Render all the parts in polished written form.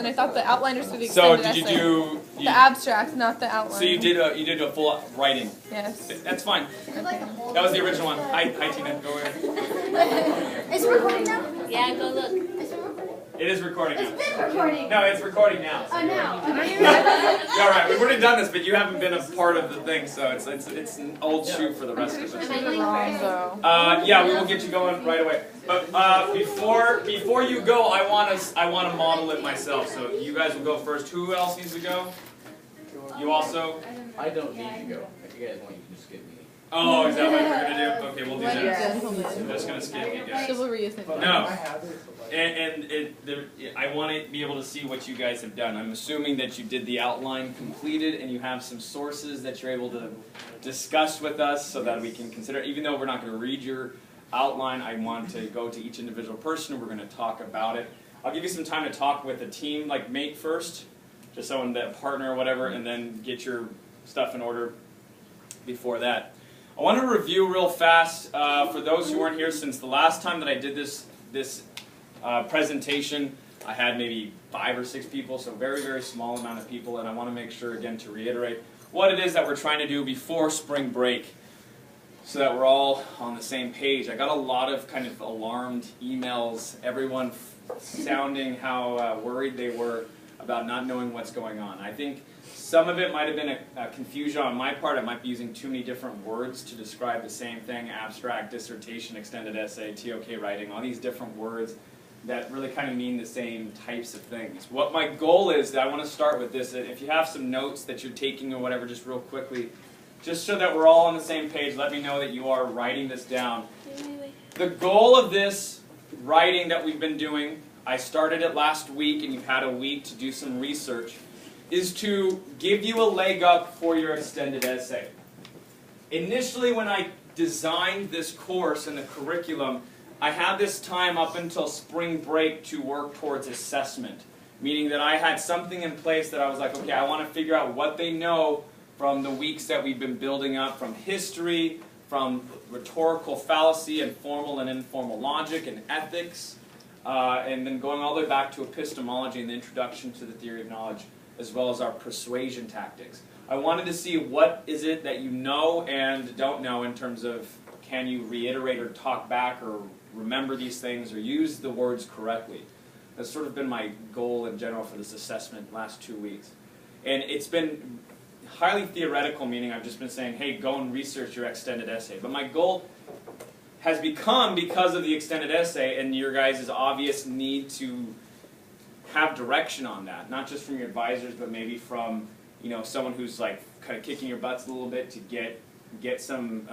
and I thought the outliners for the So extended did you essay. do The abstract, not the outline. So you did a full writing. Yes. That's fine. That was the original one. Hi Tina. Go ahead. Is it recording now? Yeah, go look. Is it recording? It is recording now. It's been recording. No, it's recording now. Oh, now. Okay. Yeah, all right. We've already done this, but you haven't been a part of the thing, so it's an old shoot for the rest of us. Wrong though. Yeah, we will get you going right away. But before you go, I want to model it myself. So you guys will go first. Who else needs to go? You also. I don't need to go. If you guys want, you can just skip me. Oh, is that what we're gonna do? Okay, we'll do that. Yeah. I'm just gonna skip you guys. Chivalry isn't. No. I want to be able to see what you guys have done. I'm assuming that you did the outline completed and you have some sources that you're able to discuss with us so that we can consider, even though we're not going to read your outline, I want to go to each individual person. We're going to talk about it. I'll give you some time to talk with a team like mate first, just someone that partner or whatever, and then get your stuff in order before that. I want to review real fast for those who weren't here since the last time that I did this presentation. I had maybe 5 or 6 people, so very, very small amount of people, and I want to make sure, again, to reiterate what it is that we're trying to do before spring break so that we're all on the same page. I got a lot of kind of alarmed emails, everyone sounding how worried they were about not knowing what's going on. I think some of it might have been a confusion on my part. I might be using too many different words to describe the same thing: abstract, dissertation, extended essay, TOK writing, all these different words that really kind of mean the same types of things. What my goal is, that I want to start with this, if you have some notes that you're taking or whatever, just real quickly, just so that we're all on the same page, let me know that you are writing this down. The goal of this writing that we've been doing, I started it last week and you've had a week to do some research, is to give you a leg up for your extended essay. Initially, when I designed this course and the curriculum, I had this time up until spring break to work towards assessment, meaning that I had something in place that I was like, okay, I want to figure out what they know from the weeks that we've been building up, from history, from rhetorical fallacy and formal and informal logic and ethics, and then going all the way back to epistemology and the introduction to the theory of knowledge, as well as our persuasion tactics. I wanted to see what is it that you know and don't know in terms of can you reiterate or talk back or remember these things or use the words correctly. That's sort of been my goal in general for this assessment last 2 weeks. And it's been highly theoretical, meaning I've just been saying, hey, go and research your extended essay. But my goal has become, because of the extended essay and your guys' obvious need to have direction on that, not just from your advisors, but maybe from someone who's like kind of kicking your butts a little bit to get some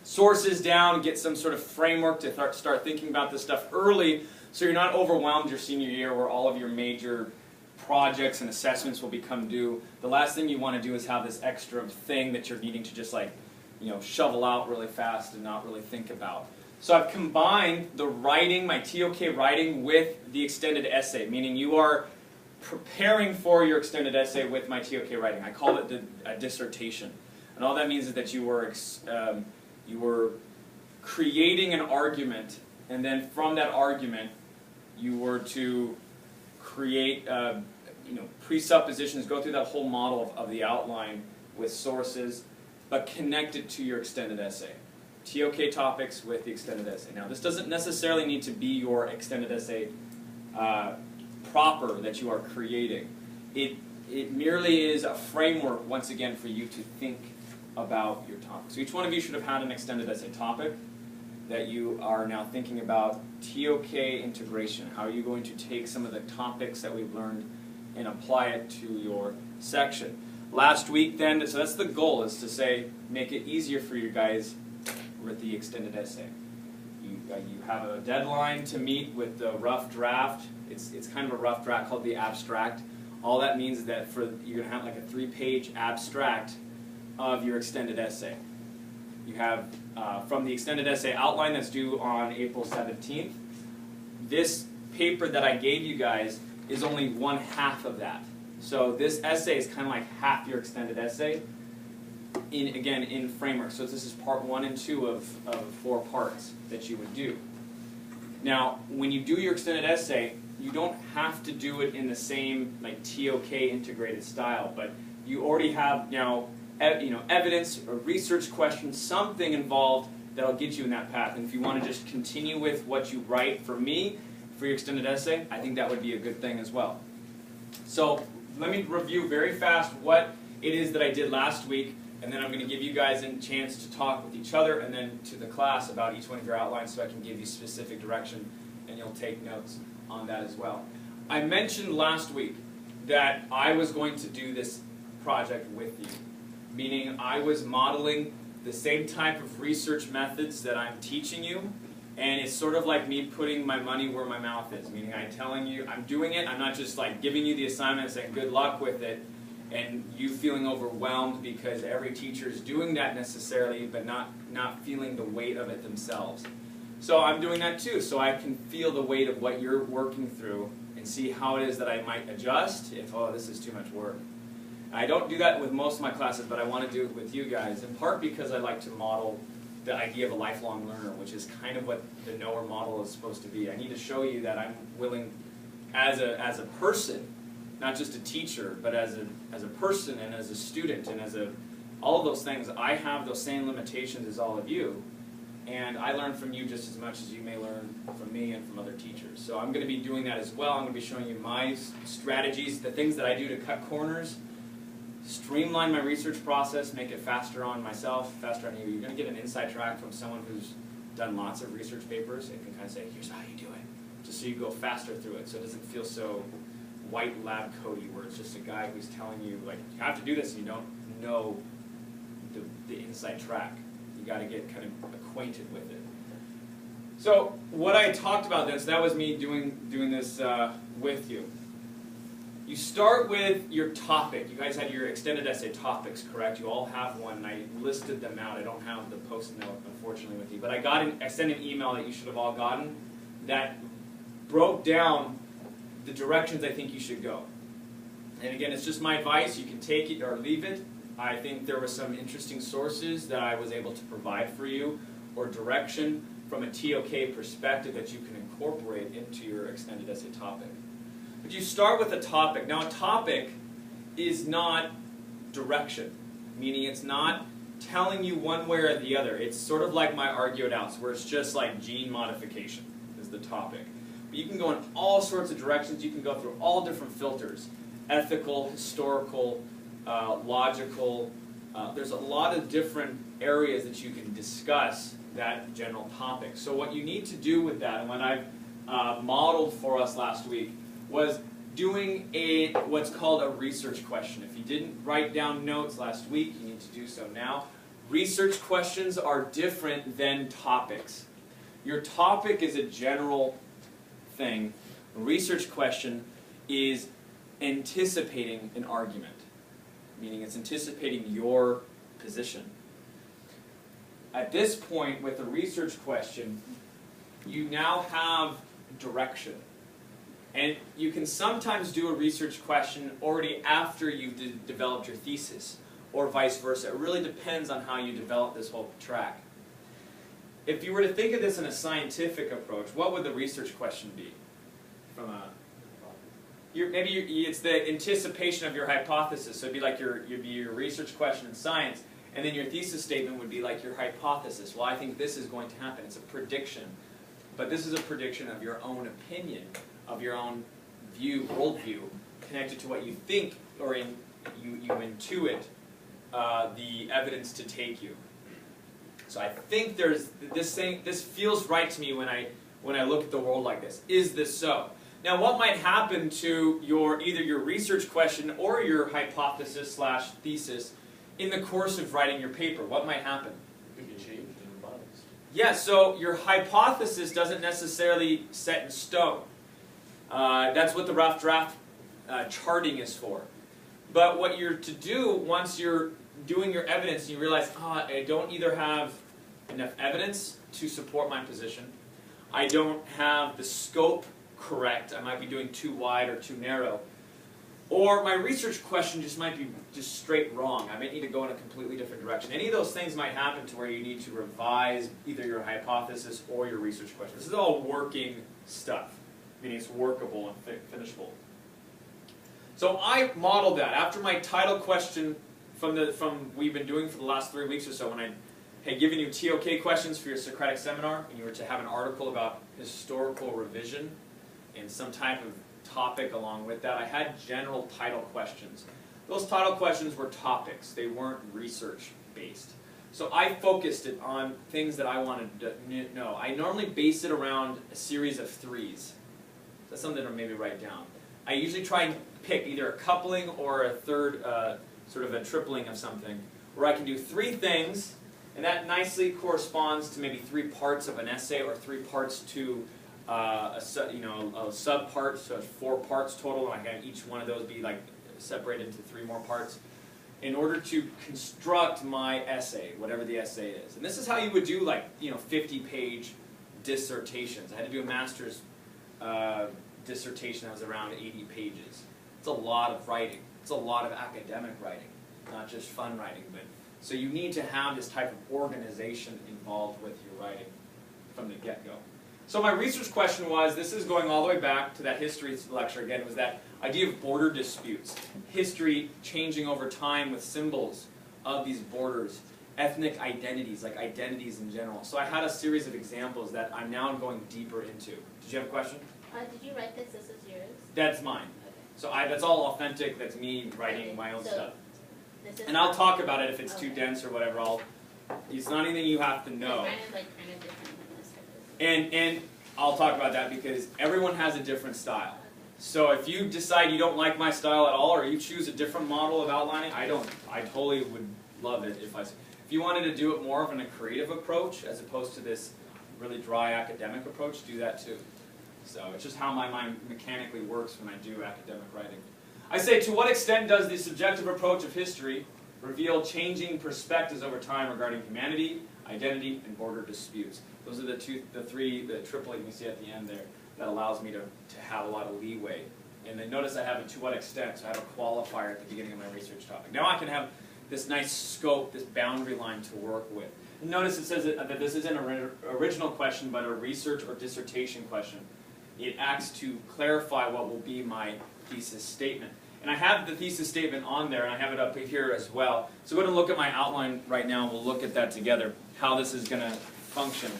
sources down, get some sort of framework to start thinking about this stuff early, so you're not overwhelmed your senior year where all of your major projects and assessments will become due. The last thing you want to do is have this extra thing that you're needing to just shovel out really fast and not really think about. So I've combined the writing, my TOK writing, with the extended essay, meaning you are preparing for your extended essay with my TOK writing. I call it a dissertation. And all that means is that you were creating an argument, and then from that argument you were to create presuppositions, go through that whole model of the outline with sources, but connect it to your extended essay. TOK topics with the extended essay. Now, this doesn't necessarily need to be your extended essay proper that you are creating. It merely is a framework, once again, for you to think about your topic. So each one of you should have had an extended essay topic that you are now thinking about. TOK integration. How are you going to take some of the topics that we've learned and apply it to your section? Last week then, so that's the goal, is to say, make it easier for you guys with the extended essay. You have a deadline to meet with the rough draft. It's kind of a rough draft called the abstract. All that means is that you're going to have like a 3-page abstract of your extended essay. You have from the extended essay outline that's due on April 17th. This paper that I gave you guys is only 1/2 of that. So this essay is kind of like half your extended essay, in framework. So this is part 1 and 2 of 4 parts that you would do. Now, when you do your extended essay, you don't have to do it in the same like TOK integrated style, but you already have now evidence or research questions, something involved that'll get you in that path. And if you want to just continue with what you write for me, for your extended essay, I think that would be a good thing as well. So let me review very fast what it is that I did last week, and then I'm going to give you guys a chance to talk with each other and then to the class about each one of your outlines so I can give you specific direction and you'll take notes on that as well. I mentioned last week that I was going to do this project with you, meaning I was modeling the same type of research methods that I'm teaching you, and it's sort of like me putting my money where my mouth is, meaning I'm telling you I'm doing it, I'm not just like giving you the assignment and saying good luck with it, and you feeling overwhelmed because every teacher is doing that necessarily, but not feeling the weight of it themselves. So I'm doing that too, so I can feel the weight of what you're working through and see how it is that I might adjust if, oh, this is too much work. I don't do that with most of my classes, but I want to do it with you guys, in part because I like to model the idea of a lifelong learner, which is kind of what the knower model is supposed to be. I need to show you that I'm willing, as a person, not just a teacher, but as a person and as a student and as all of those things, I have those same limitations as all of you, and I learn from you just as much as you may learn from me and from other teachers. So I'm going to be doing that as well. I'm going to be showing you my strategies, the things that I do to cut corners, streamline my research process, make it faster on myself, faster on you. You're going to get an inside track from someone who's done lots of research papers and can kind of say, here's how you do it, just so you go faster through it, so it doesn't feel so white lab codey, where it's just a guy who's telling you, like, you have to do this and you don't know the inside track. You got to get kind of acquainted with it. So what I talked about then, so that was me doing this with you. You start with your topic. You guys had your extended essay topics, correct? You all have one, and I listed them out. I don't have the post note, unfortunately, with you. But I sent an email that you should have all gotten that broke down the directions I think you should go. And again, it's just my advice. You can take it or leave it. I think there were some interesting sources that I was able to provide for you, or direction from a TOK perspective that you can incorporate into your extended essay topic. But you start with a topic. Now, a topic is not direction, meaning it's not telling you one way or the other. It's sort of like my argue it out, where it's just like gene modification is the topic. But you can go in all sorts of directions. You can go through all different filters: ethical, historical, logical. There's a lot of different areas that you can discuss that general topic. So what you need to do with that, and what I've modeled for us last week, was doing what's called a research question. If you didn't write down notes last week, you need to do so now. Research questions are different than topics. Your topic is a general thing. A research question is anticipating an argument, meaning it's anticipating your position. At this point, with a research question, you now have direction. And you can sometimes do a research question already after you've developed your thesis, or vice versa. It really depends on how you develop this whole track. If you were to think of this in a scientific approach, what would the research question be? From a it's the anticipation of your hypothesis. So it'd be like your research question in science, and then your thesis statement would be like your hypothesis. Well, I think this is going to happen. It's a prediction. But this is a prediction of your own opinion, of your own worldview, connected to what you think, or you intuit the evidence to take you. So I think there's this feels right to me when I look at the world like this. Is this so? Now, what might happen to either your research question or your hypothesis / thesis in the course of writing your paper? What might happen? It could be changed and revised. Yeah, so your hypothesis doesn't necessarily set in stone. That's what the rough draft charting is for. But what you're to do once you're doing your evidence and you realize, I don't either have enough evidence to support my position, I don't have the scope correct, I might be doing too wide or too narrow, or my research question just might be just straight wrong. I might need to go in a completely different direction. Any of those things might happen to where you need to revise either your hypothesis or your research question. This is all working stuff. meaning it's workable and finishable. So I modeled that after my title question from we've been doing for the last 3 weeks or so, when I had given you TOK questions for your Socratic seminar, and you were to have an article about historical revision and some type of topic along with that. I had general title questions. Those title questions were topics. They weren't research-based. So I focused it on things that I wanted to know. I normally base it around a series of 3s. That's something to maybe write down. I usually try and pick either a coupling or a third, sort of a tripling of something, where I can do 3 things, and that nicely corresponds to maybe 3 parts of an essay or 3 parts to a sub-part, so 4 parts total, and I can each one of those be like separated into 3 more parts in order to construct my essay, whatever the essay is. And this is how you would do, like, 50-page dissertations. I had to do a master's dissertation that was around 80 pages. It's a lot of writing. It's a lot of academic writing, not just fun writing. So you need to have this type of organization involved with your writing from the get-go. So my research question was, this is going all the way back to that history lecture again, was that idea of border disputes. History changing over time with symbols of these borders. Ethnic identities, like identities in general. So I had a series of examples that I'm now going deeper into. Did you have a question? Did you write this? This is yours? That's mine. Okay. So that's all authentic. That's me writing my own so stuff. This is And I'll talk about it if it's too Okay. dense or whatever. It's not anything you have to know. Mine is like kind of different than this. And I'll talk about that because everyone has a different style. So if you decide you don't like my style at all, or you choose a different model of outlining, I totally would love it if you wanted to do it more of in a creative approach as opposed to this really dry academic approach, do that too. So it's just how my mind mechanically works when I do academic writing. I say, to what extent does the subjective approach of history reveal changing perspectives over time regarding humanity, identity, and border disputes? Those are the triplet you see at the end there that allows me to have a lot of leeway. And then notice I have a to what extent, so I have a qualifier at the beginning of my research topic. Now I can have this nice scope, this boundary line to work with. And notice it says that this isn't an original question, but a research or dissertation question. It acts to clarify what will be my thesis statement. And I have the thesis statement on there, and I have it up here as well. So go ahead and look at my outline right now, and we'll look at that together, how this is going to function.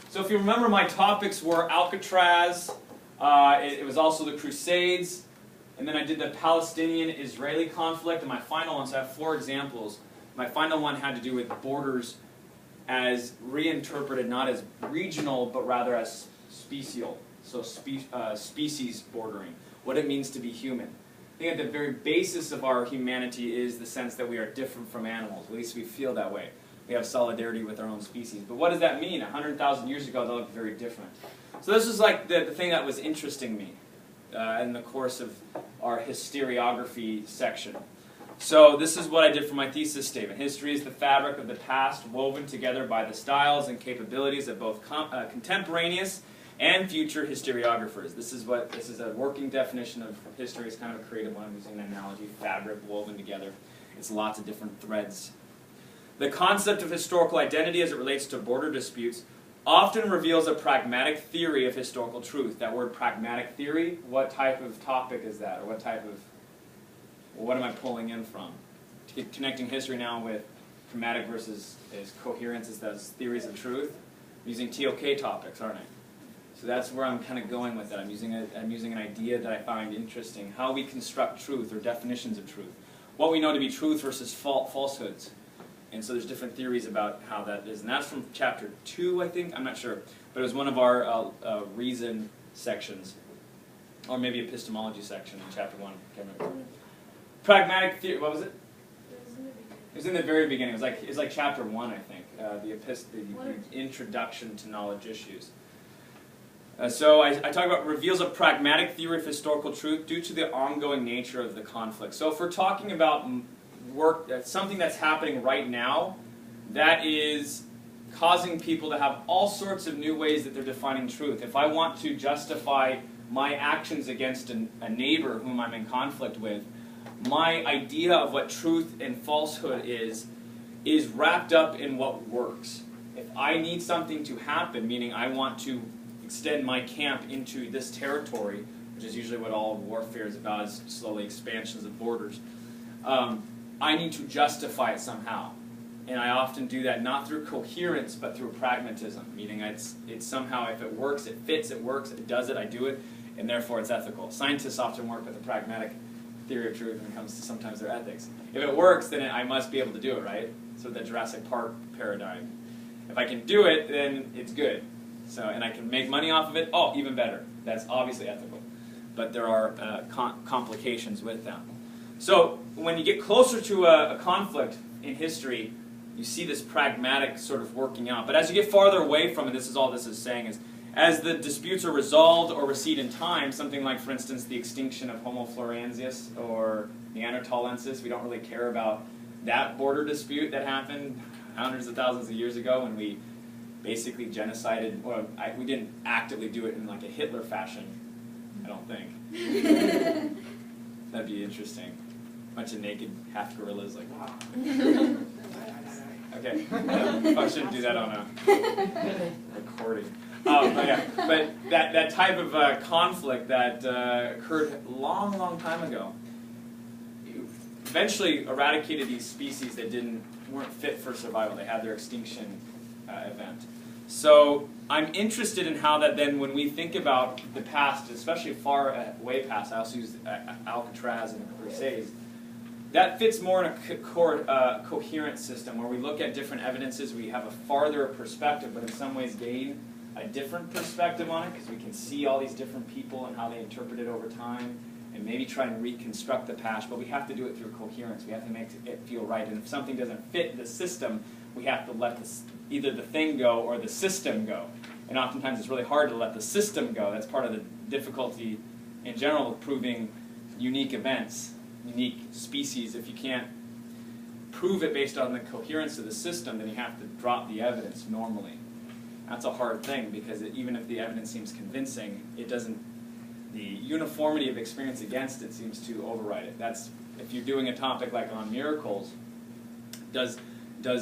So if you remember, my topics were Alcatraz, it was also the Crusades, and then I did the Palestinian-Israeli conflict, and my final one, so I have 4 examples. My final one had to do with borders as reinterpreted, not as regional, but rather as special, so species bordering, what it means to be human. I think at the very basis of our humanity is the sense that we are different from animals, at least we feel that way. We have solidarity with our own species. But what does that mean? 100,000 years ago, they looked very different. So this was like the thing that was interesting me in the course of our historiography section. So this is what I did for my thesis statement. History is the fabric of the past, woven together by the styles and capabilities of both contemporaneous and future historiographers. This is a working definition of history. It's kind of a creative one. I'm using an analogy, fabric woven together. It's lots of different threads. The concept of historical identity as it relates to border disputes often reveals a pragmatic theory of historical truth. That word pragmatic theory, what type of topic is that? Or what am I pulling in from? Connecting history now with pragmatic versus coherence is those theories of truth. I'm using TOK topics, aren't I? So that's where I'm kind of going with it. I'm using an idea that I find interesting. How we construct truth or definitions of truth. What we know to be truth versus falsehoods. And so there's different theories about how that is. And that's from chapter 2, I think. I'm not sure. But it was one of our reason sections. Or maybe epistemology section in chapter 1. I can't remember. Pragmatic theory. What was it? It was in the very beginning. It was like chapter 1, I think. The introduction to knowledge issues. So I talk about reveals a pragmatic theory of historical truth due to the ongoing nature of the conflict. So if we're talking about something that's happening right now, that is causing people to have all sorts of new ways that they're defining truth. If I want to justify my actions against a neighbor whom I'm in conflict with, my idea of what truth and falsehood is wrapped up in what works. If I need something to happen, meaning I want to extend my camp into this territory, which is usually what all warfare is about, is slowly expansions of borders, I need to justify it somehow. And I often do that not through coherence, but through pragmatism, meaning it's somehow, if it works, it fits, it works, it does it, I do it, and therefore it's ethical. Scientists often work with a pragmatic theory of truth when it comes to sometimes their ethics. If it works, then I must be able to do it, right? So the Jurassic Park paradigm. If I can do it, then it's good. So, and I can make money off of it, oh, even better. That's obviously ethical. But there are complications with that. So when you get closer to a conflict in history, you see this pragmatic sort of working out. But as you get farther away from it, this is all this is saying, is as the disputes are resolved or recede in time, something like, for instance, the extinction of Homo florensis or Neanderthalensis, we don't really care about that border dispute that happened hundreds of thousands of years ago when we basically genocided, well, we didn't actively do it in like a Hitler fashion, I don't think. That'd be interesting. Bunch of naked half gorillas, like, wow. Okay, I shouldn't do that on a recording. But that type of conflict that occurred a long, long time ago eventually eradicated these species that weren't fit for survival. They had their extinction event. So I'm interested in how that then, when we think about the past, especially far way past, I also use Alcatraz and the Crusades, that fits more in a coherent system where we look at different evidences, we have a farther perspective, but in some ways gain a different perspective on it because we can see all these different people and how they interpret it over time and maybe try and reconstruct the past, but we have to do it through coherence. We have to make it feel right, and if something doesn't fit the system, we have to let either the thing go or the system go. And oftentimes it's really hard to let the system go. That's part of the difficulty in general of proving unique events, unique species. If you can't prove it based on the coherence of the system, then you have to drop the evidence normally. That's a hard thing because even if the evidence seems convincing, the uniformity of experience against it seems to override it. That's, if you're doing a topic like on miracles, does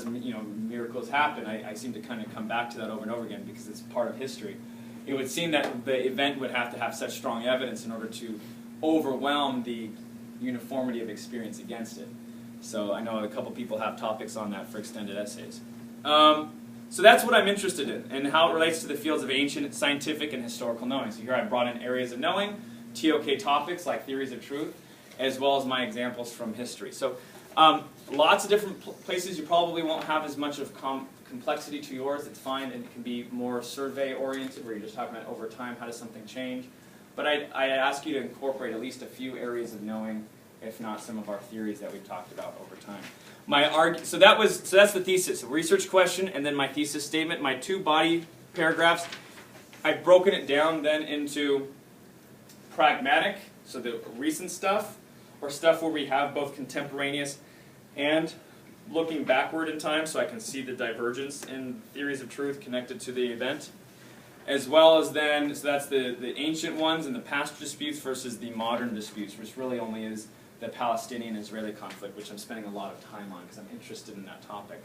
miracles happen? I seem to kind of come back to that over and over again because it's part of history. It would seem that the event would have to have such strong evidence in order to overwhelm the uniformity of experience against it. So I know a couple people have topics on that for extended essays. So that's what I'm interested in, and how it relates to the fields of ancient, scientific, and historical knowing. So here I brought in areas of knowing, TOK topics like theories of truth, as well as my examples from history. So lots of different places. You probably won't have as much of complexity to yours. It's fine, and it can be more survey-oriented, where you're just talking about over time, how does something change. But I ask you to incorporate at least a few areas of knowing, if not some of our theories that we've talked about over time. So that's the thesis, a research question, and then my thesis statement, my 2 body paragraphs. I've broken it down then into pragmatic, so the recent stuff, or stuff where we have both contemporaneous and looking backward in time, so I can see the divergence in theories of truth connected to the event, as well as then, so that's the ancient ones and the past disputes versus the modern disputes, which really only is the Palestinian-Israeli conflict, which I'm spending a lot of time on because I'm interested in that topic.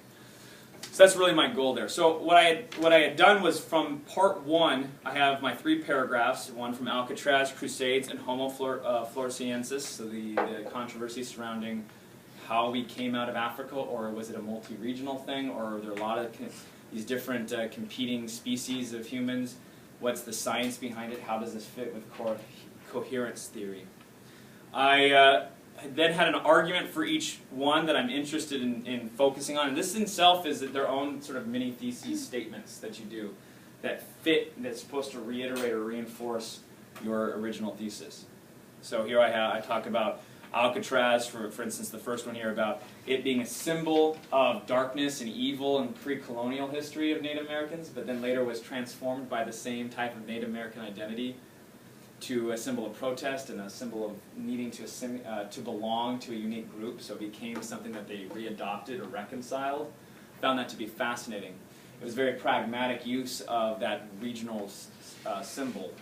So that's really my goal there. So what I had done was, from part 1, I have my 3 paragraphs, one from Alcatraz, Crusades, and Homo floresiensis, so the controversy surrounding how we came out of Africa, or was it a multi-regional thing, or are there a lot of these different competing species of humans? What's the science behind it? How does this fit with coherence theory? I then had an argument for each one that I'm interested in focusing on. And this in itself is their own sort of mini thesis statements that you do that fit, that's supposed to reiterate or reinforce your original thesis. So here I talk about Alcatraz, for instance, the first one here about it being a symbol of darkness and evil in pre-colonial history of Native Americans, but then later was transformed by the same type of Native American identity to a symbol of protest and a symbol of needing to belong to a unique group, so it became something that they readopted or reconciled. Found that to be fascinating. It was a very pragmatic use of that regional symbol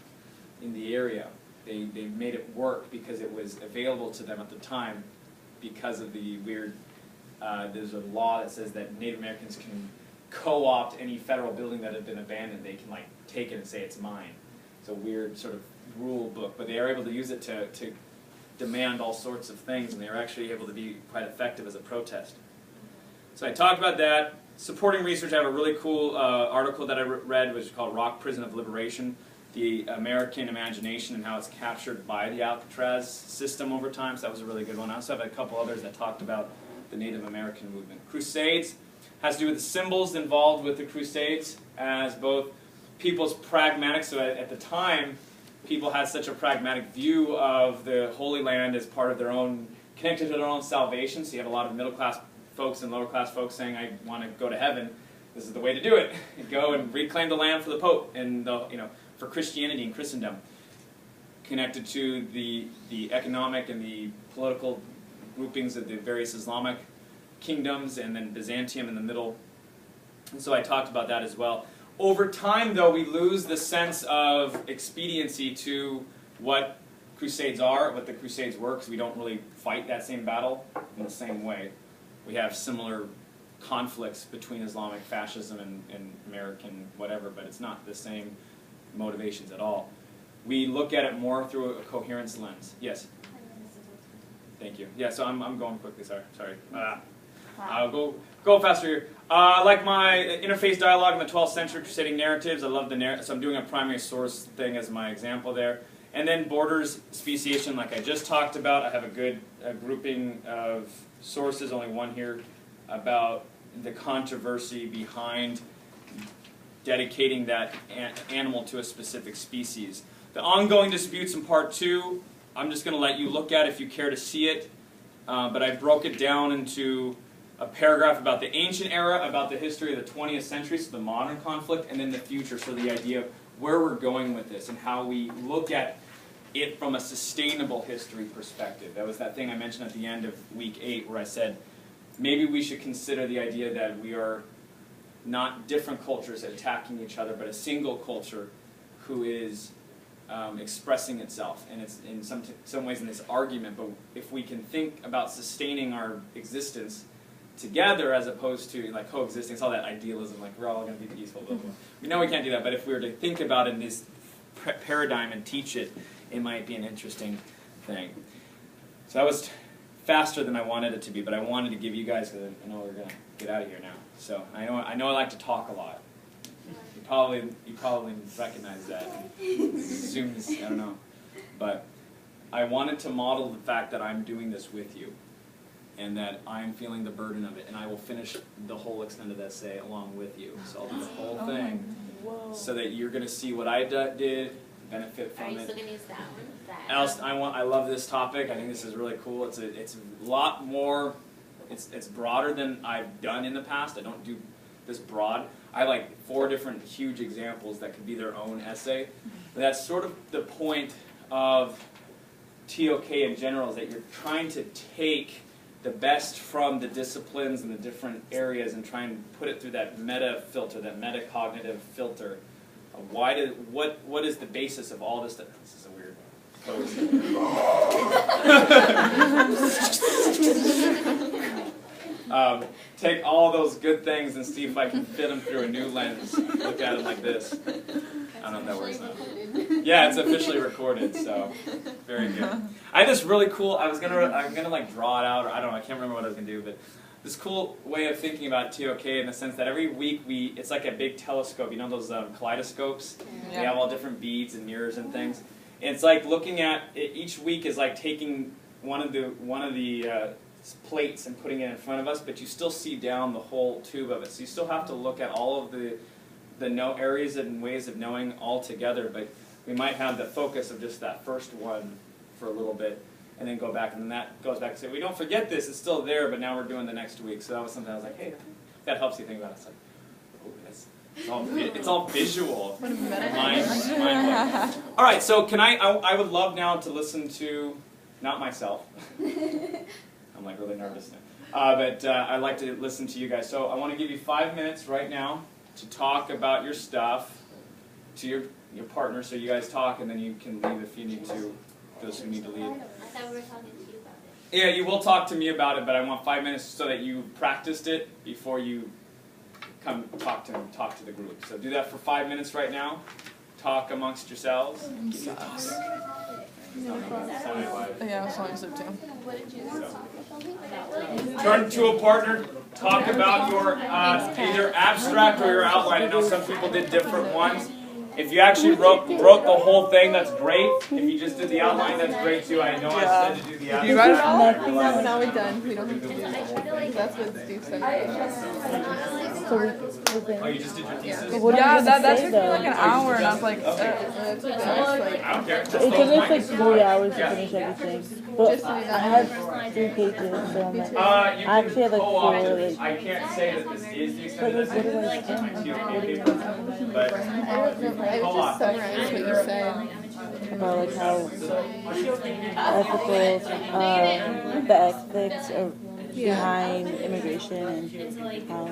in the area. They made it work because it was available to them at the time because of the weird, there's a law that says that Native Americans can co-opt any federal building that had been abandoned. They can like take it and say it's mine. It's a weird sort of rule book, but they are able to use it to demand all sorts of things, and they are actually able to be quite effective as a protest. So I talked about that. Supporting research, I have a really cool article that I read, which is called Rock Prison of Liberation, the American Imagination and How It's Captured by the Alcatraz System over time. So that was a really good one. I also have a couple others that talked about the Native American movement. Crusades has to do with the symbols involved with the Crusades as both people's pragmatic, so at the time, people had such a pragmatic view of the Holy Land as part of their own, connected to their own salvation. So you have a lot of middle-class folks and lower-class folks saying, I want to go to heaven. This is the way to do it. Go and reclaim the land for the Pope and for Christianity and Christendom. Connected to the economic and the political groupings of the various Islamic kingdoms, and then Byzantium in the middle. And so I talked about that as well. Over time, though, we lose the sense of expediency to what crusades are, what the crusades were, because we don't really fight that same battle in the same way. We have similar conflicts between Islamic fascism and American whatever, but it's not the same motivations at all. We look at it more through a coherence lens. Yes? Thank you. Yeah, so I'm going quickly, sorry. I'll go faster here. Like my interface dialogue in the 12th century crusading narratives, I love the narrative, so I'm doing a primary source thing as my example there. And then borders, speciation, like I just talked about. I have a good grouping of sources, only one here, about the controversy behind dedicating that animal to a specific species. The ongoing disputes in part 2, I'm just going to let you look at if you care to see it, but I broke it down into a paragraph about the ancient era, about the history of the 20th century, so the modern conflict, and then the future, so the idea of where we're going with this and how we look at it from a sustainable history perspective. That was that thing I mentioned at the end of week 8 where I said maybe we should consider the idea that we are not different cultures attacking each other, but a single culture who is expressing itself. And it's in some ways in this argument, but if we can think about sustaining our existence together as opposed to like coexisting, it's all that idealism, like we're all going to be peaceful, blah, blah. We know we can't do that, but if we were to think about it in this paradigm and teach it, it might be an interesting thing. So that was faster than I wanted it to be, but I wanted to give you guys, because I know we're going to get out of here now. So I know I like to talk a lot. You probably recognize that. Zooms, I don't know. But I wanted to model the fact that I'm doing this with you, and that I'm feeling the burden of it, and I will finish the whole extended essay along with you. So I'll do the whole thing, so that you're going to see what I did, benefit from it. Are you still going to use that one? Else, I love this topic. I think this is really cool. It's a lot more. It's broader than I've done in the past. I don't do this broad. I have like 4 different huge examples that could be their own essay. But that's sort of the point of TOK in general, is that you're trying to take the best from the disciplines and the different areas and try and put it through that meta filter, that metacognitive filter. What is the basis of all this? This is a weird pose. Take all those good things and see if I can fit them through a new lens. Look at them like this. I don't know if that works now. Yeah, it's officially recorded, so very good. I had this really cool. I'm gonna like draw it out, or I don't know. I can't remember what I was gonna do, but this cool way of thinking about TOK in the sense that every week it's like a big telescope. You know those kaleidoscopes? Yeah. They have all different beads and mirrors and things. And it's like looking at it, each week is like taking one of the plates and putting it in front of us, but you still see down the whole tube of it. So you still have to look at all of the areas and ways of knowing all together, but we might have the focus of just that first one for a little bit, and then go back, and then that goes back and say, we don't forget this, it's still there, but now we're doing the next week. So that was something I was like, hey, that helps you think about it. It's like, oh, it's all visual. What a meta. Mind all right, so I would love now to listen to, not myself. I'm like really nervous now. But I'd like to listen to you guys. So I want to give you 5 minutes right now to talk about your stuff to your partner, so you guys talk, and then you can leave if you need to, those who need to leave. I thought we were talking to you about it. Yeah, you will talk to me about it, but I want 5 minutes so that you practiced it before you come talk to the group. So do that for 5 minutes right now. Talk amongst yourselves. Yeah, I was falling asleep too. Turn to a partner. Talk about your either abstract or your outline. I know some people did different ones. If you actually wrote the whole thing, that's great. If you just did the outline, that's great too. I know I said to do the Did you write it abstract. all? No, now we're done. We don't have to do that. That's what Steve said. So we Oh, you just did your thesis? what Yeah, are you that gonna took say me like an though? hour, and I was like, Okay. that's what that's like. I don't care. It took us like 3 hours to finish everything. But Just to do I that. had 3 pages, so I'm like, You I actually had like 4. co-author. Like, I can't say that this is the extent but of like, this. what do I It's my say? TOK paper. But I would just summarize what you said. About like how ethical, the ethics are behind immigration and how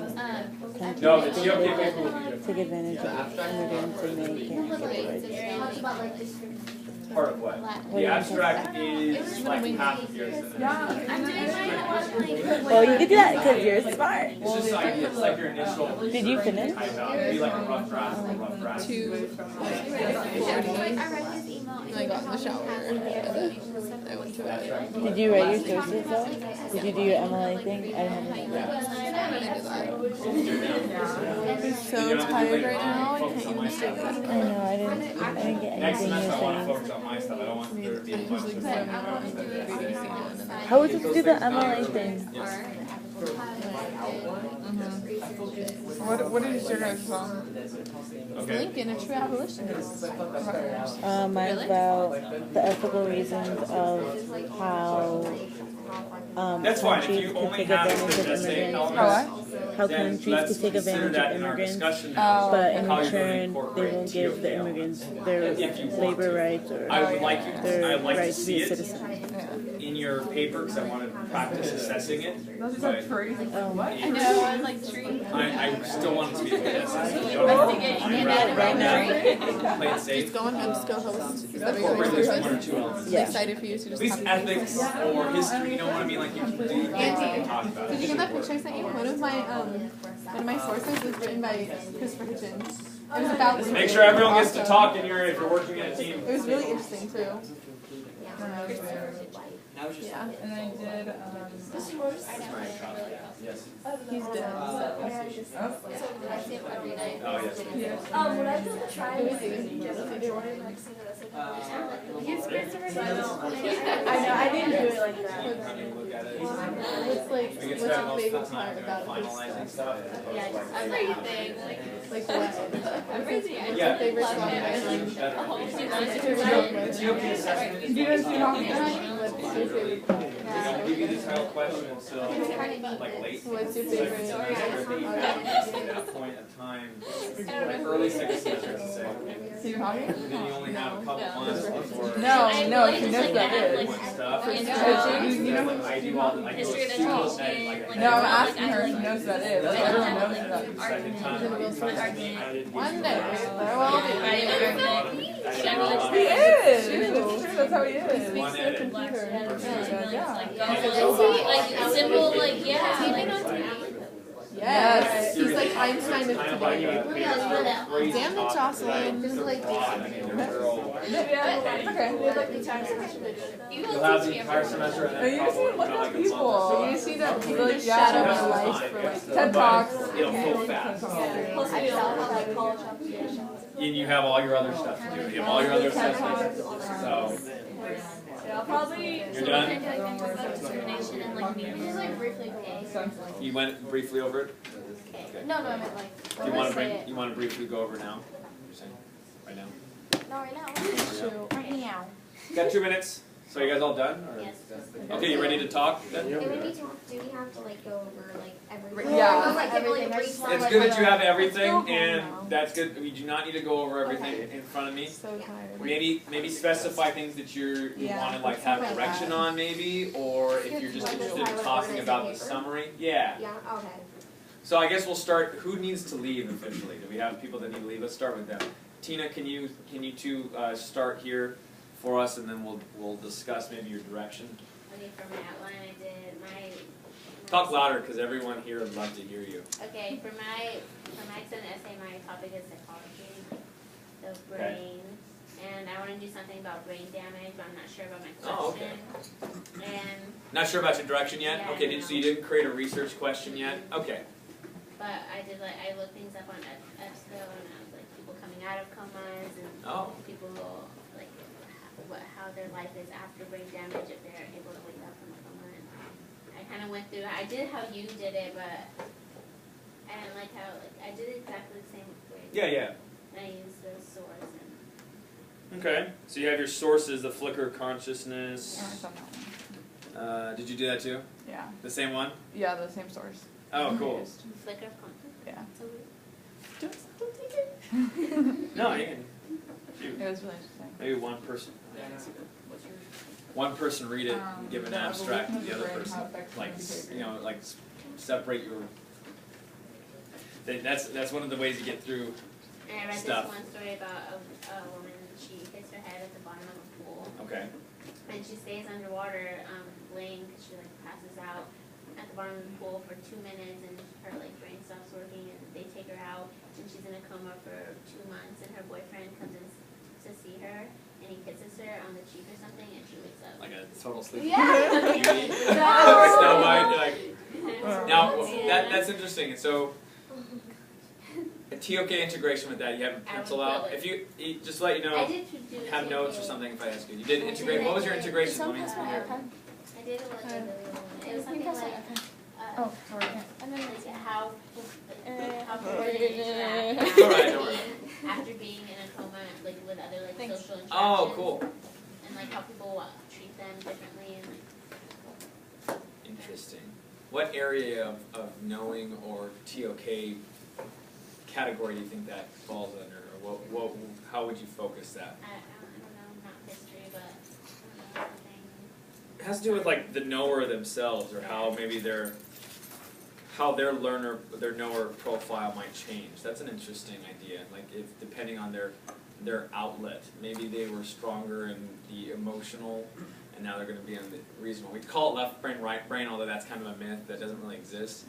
countries no, the TOK paper will be take advantage of immigrants and they can't get the rights. part of what? The abstract is like half of yours. Well, you can do that because you're smart. It's just like, it's like your initial. Did you finish? Type out. It'd be like a rough draft. A rough draft. 2:40. And I got in the shower, and then I went to bed. Did you write your sources though? Did you do your MLA thing? I haven't done that. I'm so tired right now. I can't even say that. I know, I didn't get Next anything you semester, I want to were focus on my stuff. I don't want there to be a bunch of Like, saying. How would you do the MLA thing? what is your guys' song? Okay. Lincoln, a true abolitionist. Mine's about the ethical reasons of how That's fine. If countries you could only take have advantage the of essay immigrants. elements, How then countries let's could take consider advantage that of in our immigrants, discussion now. but in How you're going to return they incorporate won't give the TOK immigrants elements. their If you want labor to. rights or I would like you. their I'd like to rights to see be a it citizen. in your paper because I want to practice assessing it. But Oh, Oh. I know, I was like tree. I still want it to be a good essay. So you don't have to play it safe. Just go on Mexico host. Is that what you're Incorporate going at to least one or host? two elements. Yeah. Excited for you to At just least have ethics or history, you know what I mean? Like you can do things that you talk about. Did you get that picture I sent you? One of my sources was written by Christopher Hitchens. It was about Make sure everyone gets to talk in your if you're working in a team. It was really interesting too. Yeah, and I did. Yes. He's dead. I see him every night. Oh yes. When I did the try, Let me see. I know, I didn't do it like that. Have you look at it? What's like, We can what's spend your most favorite of the time part about this? finalizing stuff. as opposed to, like, everything. Like what? What's your Yeah. favorite song? The TOK assessment is Do you guys see how They What's your favorite part? don't give you the title question until like late. What's your Like, favorite? at that point in time, like early second semester, to say. So you're talking? And then you only have a couple months before. No, she knows what that is. Stuff. You know, Like, I do all the, I go History of super education, like, no, I'm asking her if she knows what that is. Everyone knows what that is. second time. One day, there will be. He General is. It's true. That's how he is. One edit. Computer. Yeah. Like simple, like yeah. Yes. He's like Einstein of Kind of like today. a crazy Damn it, topic, Jocelyn. but they're broad. I mean, they're all. Okay. You'll have the entire semester and Are then you probably see what like those a people? month or You so. see that people like shadow my life for like TED Talks. But it'll fill fast. And you have all your other stuff to do. You have all your other assessments. So, you're done? You went briefly over it? No, I meant like. Do you want to briefly go over it now? You're saying? Right now? Not right now. Right now. Got 2 minutes. So you guys all done? Or? Yes. Okay, you ready to talk then? Do we have to like go over like everything? Yeah. Like give like a brief It's like, good that you have everything, and that's good. We do not need to go over everything in front of me. So tired. Maybe specify things that you want to like have direction on, maybe, or if you're just interested in talking about the summary. Yeah. Yeah, okay. So I guess we'll start. Who needs to leave officially? Do we have people that need to leave? Let's start with them. Tina, can you two start here for us, and then we'll discuss maybe your direction. Okay, for my outline, I did my. Talk louder, because everyone here would love to hear you. Okay, for my extended essay, my topic is psychology, like the brain, and I want to do something about brain damage, but I'm not sure about my question. Oh, okay. And Not sure about your direction yet? Yeah, Okay, no. so you didn't create a research question yet? Okay. but I did I looked things up on EBSCO, and I was like people coming out of comas and Oh. people like how their life is after brain damage if they're able to wake up from a coma. And I kind of went through. I did how you did it, but I didn't like how I did it exactly the same way. Yeah. And I used the source and. Okay. So you have your sources, the flicker of consciousness. Yeah, I've done that one. Did you do that too? Yeah. The same one? Yeah, the same source. Oh, cool. Used. Flicker of consciousness. Yeah. So don't take it. No, you can. It was really interesting. Maybe one person. One person read it, and give an the abstract to evolution the of other the brain, person. how it affects Like, human you know, like separate your. That's one of the ways you get through. And I read Stuff. this one story about a woman. She hits her head at the bottom of a pool, Okay. and she stays underwater, laying because she like passes out at the bottom of the pool for 2 minutes, and her like brain stops working, and they take her out, and she's in a coma for 2 months, and her boyfriend comes in to see her, and he kisses her on the cheek or something, and she wakes up. Like a total sleep. Yeah. Beauty. No. Snow White. Like, now Yeah. that's interesting. And so. A TOK integration with that, you have a pencil out. If you just to let you know, I did do have TOK. notes or something if I ask you. You did integrate. What was your integration? Let me Sometimes my hear. iPad. I did it like a really long one. It was something like Oh, sorry. and then like how people All interact right, don't worry. after being in a coma, like with other like Thanks. social interactions. Oh, cool. And like how people treat them differently and like. Interesting. What area of knowing or TOK category do you think that falls under, or how would you focus that? I don't know, not history, but I don't know, something. It has to do with like the knower themselves, or how maybe their knower profile might change. That's an interesting idea. Like if depending on their outlet, maybe they were stronger in the emotional, and now they're going to be in the reasonable. We call it left brain, right brain, although that's kind of a myth that doesn't really exist.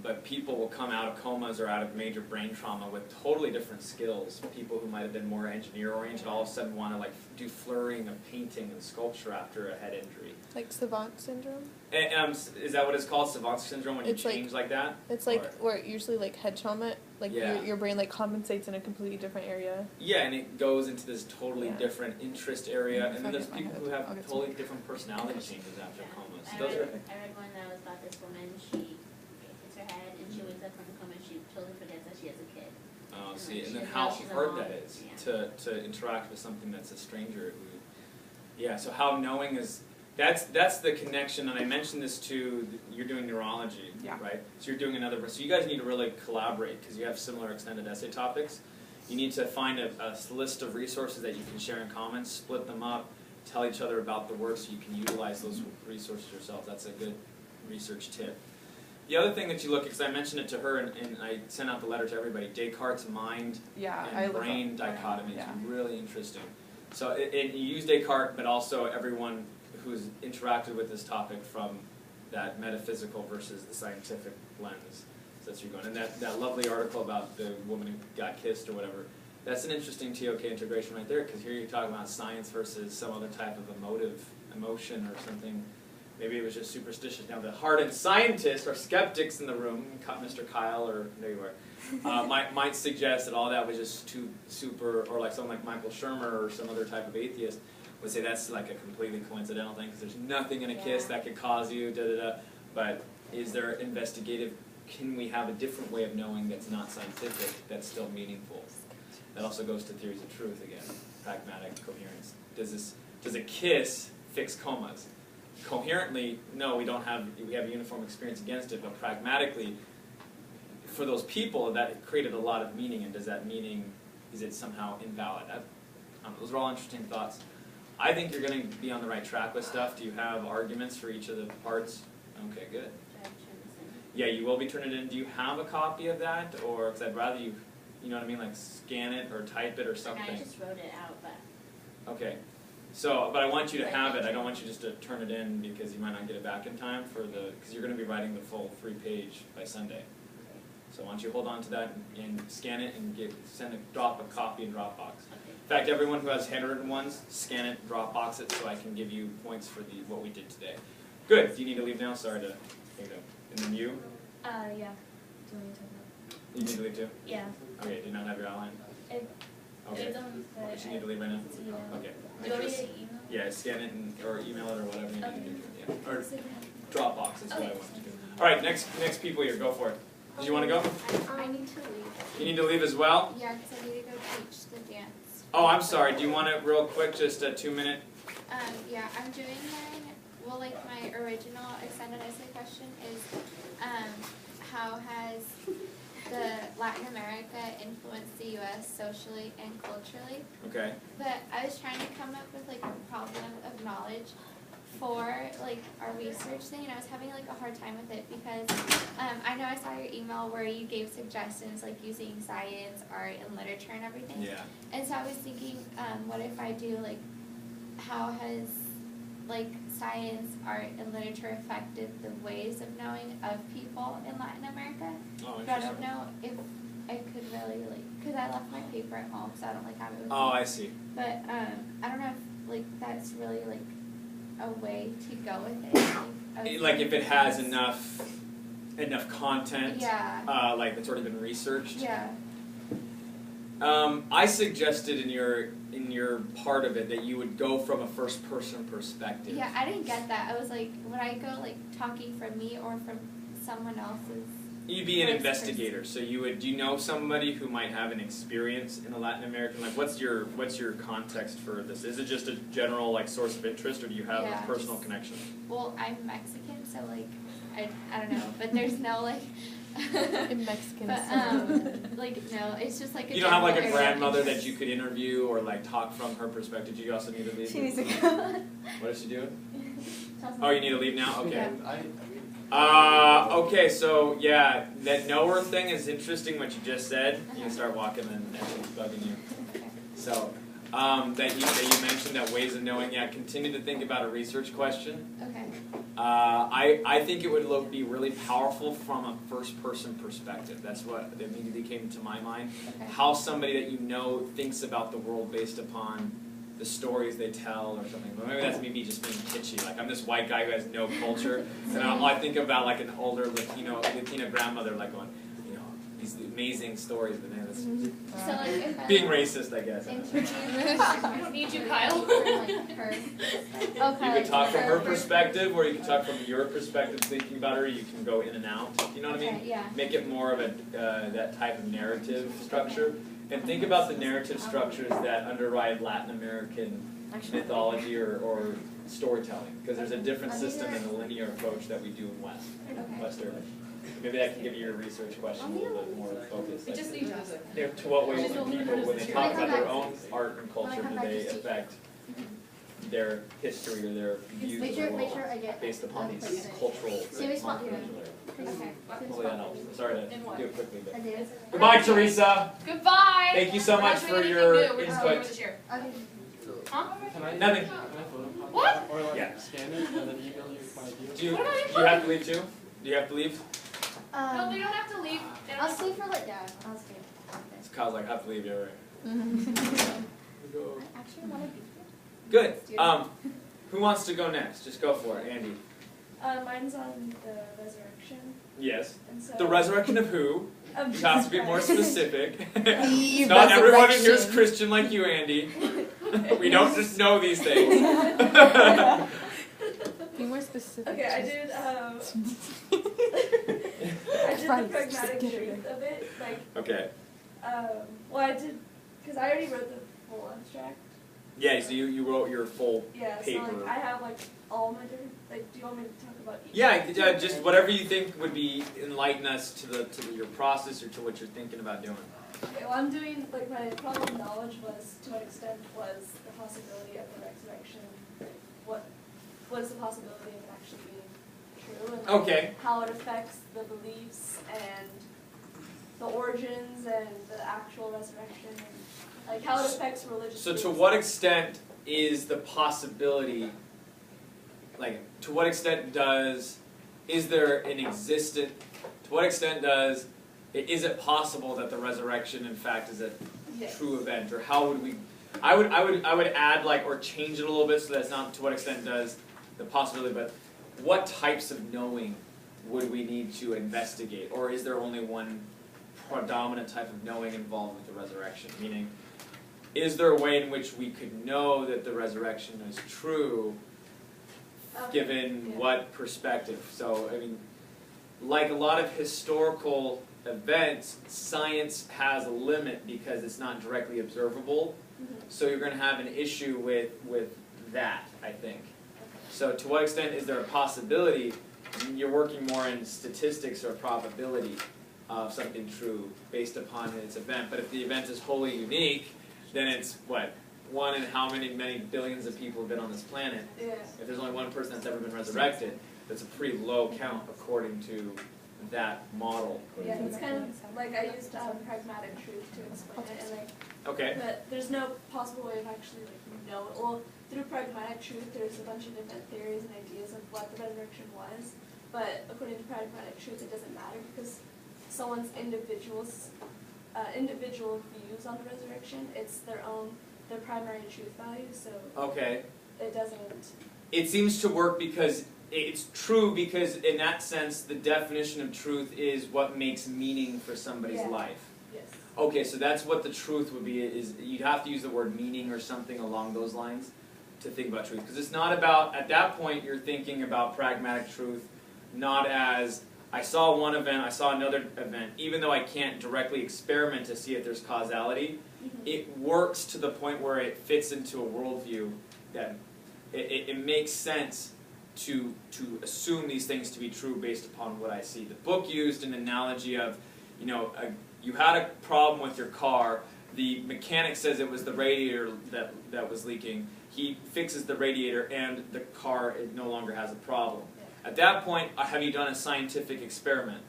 But people will come out of comas or out of major brain trauma with totally different skills. People who might have been more engineer-oriented all of a sudden want to like do flurrying of painting and sculpture after a head injury. Like savant syndrome? Is that what it's called, savant syndrome, when you It's like- change like that? It's like Or- where usually like head trauma, like Yeah. your brain like compensates in a completely different area. Yeah, and it goes into this totally Yeah. different interest area, and then If I there's get my people head, who I'll have get totally some. different personality changes after comas. I Those read, are I read one that was about this woman. She hits her head and she wakes up from a coma and she totally forgets that she has a kid. Oh, And see, then and then she- how now she's a hard mom. that is Yeah. to interact with something that's a stranger who, yeah, so how knowing is, that's the connection, and I mentioned this too, you're doing neurology, Yeah. right? So you're doing another, so you guys need to really collaborate, because you have similar extended essay topics. You need to find a list of resources that you can share in common, split them up, tell each other about the work so you can utilize those resources yourself. That's a good research tip. The other thing that you look at, because I mentioned it to her and I sent out the letter to everybody, Descartes' mind Yeah, I and look brain up. dichotomy Yeah. is really interesting. So you use Descartes, but also everyone who's interacted with this topic from that metaphysical versus the scientific lens. So that's where you're going. And that lovely article about the woman who got kissed or whatever, that's an interesting TOK integration right there, because here you're talking about science versus some other type of emotion or something. Maybe it was just superstitious. Now the hardened scientists or skeptics in the room, Mr. Kyle, or there you are, might suggest that all that was just too super, or like someone like Michael Shermer or some other type of atheist would say that's like a completely coincidental thing, because there's nothing in a kiss that could cause you, da-da-da. But is there investigative, can we have a different way of knowing that's not scientific, that's still meaningful? That also goes to theories of truth again, pragmatic coherence. Does a kiss fix comas? Coherently, no, we have a uniform experience against it, but pragmatically, for those people, that created a lot of meaning, and does that meaning, is it somehow invalid? Those are all interesting thoughts. I think you're going to be on the right track with stuff. Do you have arguments for each of the parts? Okay, good. Try to turn this in. Yeah, you will be turning it in. Do you have a copy of that? Or, because I'd rather you know what I mean, like scan it or type it or And something. I just wrote it out, but Okay. So, but I want you to have it. I don't want you just to turn it in because you might not get it back in time for because you're going to be writing the full 3-page by Sunday. So why don't you hold on to that and scan it and drop a copy in Dropbox. In fact, everyone who has handwritten ones, scan it, Dropbox it, so I can give you points for what we did today. Good. Do you need to leave now? Sorry to take it up. And then you? Yeah. Do you want me to talk about? You need to leave too? Yeah. Okay. Do you not have your outline? Okay. You need to leave right now? Yeah. Okay. Do you want me to email? Yeah, scan it or email it or whatever you need to do. Yeah. Or Okay. Dropbox is what I want to do. All right, next people here, go for it. Did you want to go? I need to leave. You need to leave as well? Yeah, because I need to go teach the dance. Oh, I'm sorry. Do you want it real quick, just a 2-minute? Yeah, I'm doing mine. Well, like my original extended essay question is, how has the Latin America influenced the U.S. socially and culturally? Okay. But I was trying to come up with like a problem of knowledge for like our research thing, and I was having like a hard time with it because I know I saw your email where you gave suggestions like using science, art, and literature and everything. Yeah. And so I was thinking, what if I do like, how has like science, art, and literature affected the ways of knowing of people in Latin America? Oh, But I interesting. don't know if I could really like, because I left my paper at home, so I don't like have it with me. Oh, I see. But I don't know if like that's really like a way to go with it. Like if it has enough content, Yeah. like that's already been researched. Yeah. I suggested in your part of it that you would go from a first-person perspective. Yeah, I didn't get that. I was like, would I go like talking from me or from someone else's? You'd be an first investigator, so you would. Do you know somebody who might have an experience in a Latin American? Like, what's your context for this? Is it just a general like source of interest, or do you have Yeah, a personal just- connection? Well, I'm Mexican, so like I don't know, but there's no like. In Mexican. But like no, it's just like a. You don't have like a general area of grandmother that interest. you could interview or like talk from her perspective. Do you also need to leave? She needs to go. What is she doing? Oh, you need to leave now. Okay. Yeah. Okay, so yeah, that knower thing is interesting what you just said. You can start walking and everything's bugging you. Okay. So, that you mentioned that ways of knowing, yeah, continue to think about a research question. Okay. I think it would be really powerful from a first-person perspective. That's what immediately came to my mind. Okay. How somebody that you know thinks about the world based upon the stories they tell or something. But maybe that's me just being kitschy. Like I'm this white guy who has no culture, and I think about like an older Latina grandmother like going, you know, these amazing stories. But man, that's So like if I being racist, I guess. Need you, Kyle. You can talk from her perspective, or you can talk from your perspective, thinking about her. You can go in and out. You know what I mean? Okay, yeah. Make it more of a that type of narrative structure, and think about the narrative structures that underride Latin American mythology or storytelling, because there's a different system in the linear approach that we do in Western. Maybe that can give you your research question a little bit more focused. Like, to what ways do people, when they talk about their own art and culture, do they affect their history or their views of the world based upon these cultural markers? Okay. Hopefully that helps. Sorry to do it quickly, but goodbye, Teresa. Goodbye. Thank you so much for your input. Huh? Nothing. What? Or like Yeah. scan it and then email you my ideas. Do you have to leave too? Do you have to leave? No, they don't have to leave. They don't I'll stay for like I'll stay. It's Kyle's like, I have to leave, yeah, right. I actually want to be Good. Who wants to go next? Just go for it, Andy. Mine's on the resurrection. Yes. And so The resurrection of who? of You have to be Jesus more Christ. specific. The Not everyone in here is resurrection. Christian like you, Andy. We don't just know these things. Be more specific. Okay, I did. I did the Christ, pragmatic get it. truth of it. Like, Okay. well, I did because I already wrote the full abstract. Yeah, so you wrote your full Yeah, so paper. like I have like all my different. Like, do you want me to talk about each? Yeah, just whatever you think would be enlighten us to your process or to what you're thinking about doing. Okay, well, I'm doing like my problem knowledge was to what extent was the possibility of the resurrection. What was the possibility of it actually being true, and like, Okay. how it affects the beliefs and the origins and the actual resurrection, and like how it affects religious. So to beliefs. what extent is the possibility, like, to what extent is it possible that the resurrection in fact is a true event, or how would we, I would add, like, or change it a little bit so that's not to what extent does the possibility, but what types of knowing would we need to investigate, or is there only one predominant type of knowing involved with the resurrection? Meaning, is there a way in which we could know that the resurrection is true, given what perspective? So, I mean, like a lot of historical events, science has a limit because it's not directly observable. So you're going to have an issue with that, I think. So to what extent is there a possibility? I mean, you're working more in statistics or probability of something true based upon its event. But if the event is wholly unique, then it's what? One in how many billions of people have been on this planet? Yeah. If there's only one person that's ever been resurrected, that's a pretty low count according to that model. Yeah, it's kind of like I used pragmatic truth to explain it, and like, Okay. but there's no possible way of actually like know it. Well, through pragmatic truth, there's a bunch of different theories and ideas of what the resurrection was, but according to pragmatic truth, it doesn't matter because someone's individual views on the resurrection, it's their primary truth value, so Okay. it doesn't. It seems to work because it's true, because in that sense, the definition of truth is what makes meaning for somebody's life. Yes. Okay, so that's what the truth would be, is you'd have to use the word meaning or something along those lines to think about truth. Because it's not about, at that point, you're thinking about pragmatic truth, not as, I saw one event, I saw another event, even though I can't directly experiment to see if there's causality, it works to the point where it fits into a worldview that it makes sense to assume these things to be true based upon what I see. The book used an analogy of, you had a problem with your car, the mechanic says it was the radiator that was leaking, he fixes the radiator and the car no longer has a problem. At that point, have you done a scientific experiment?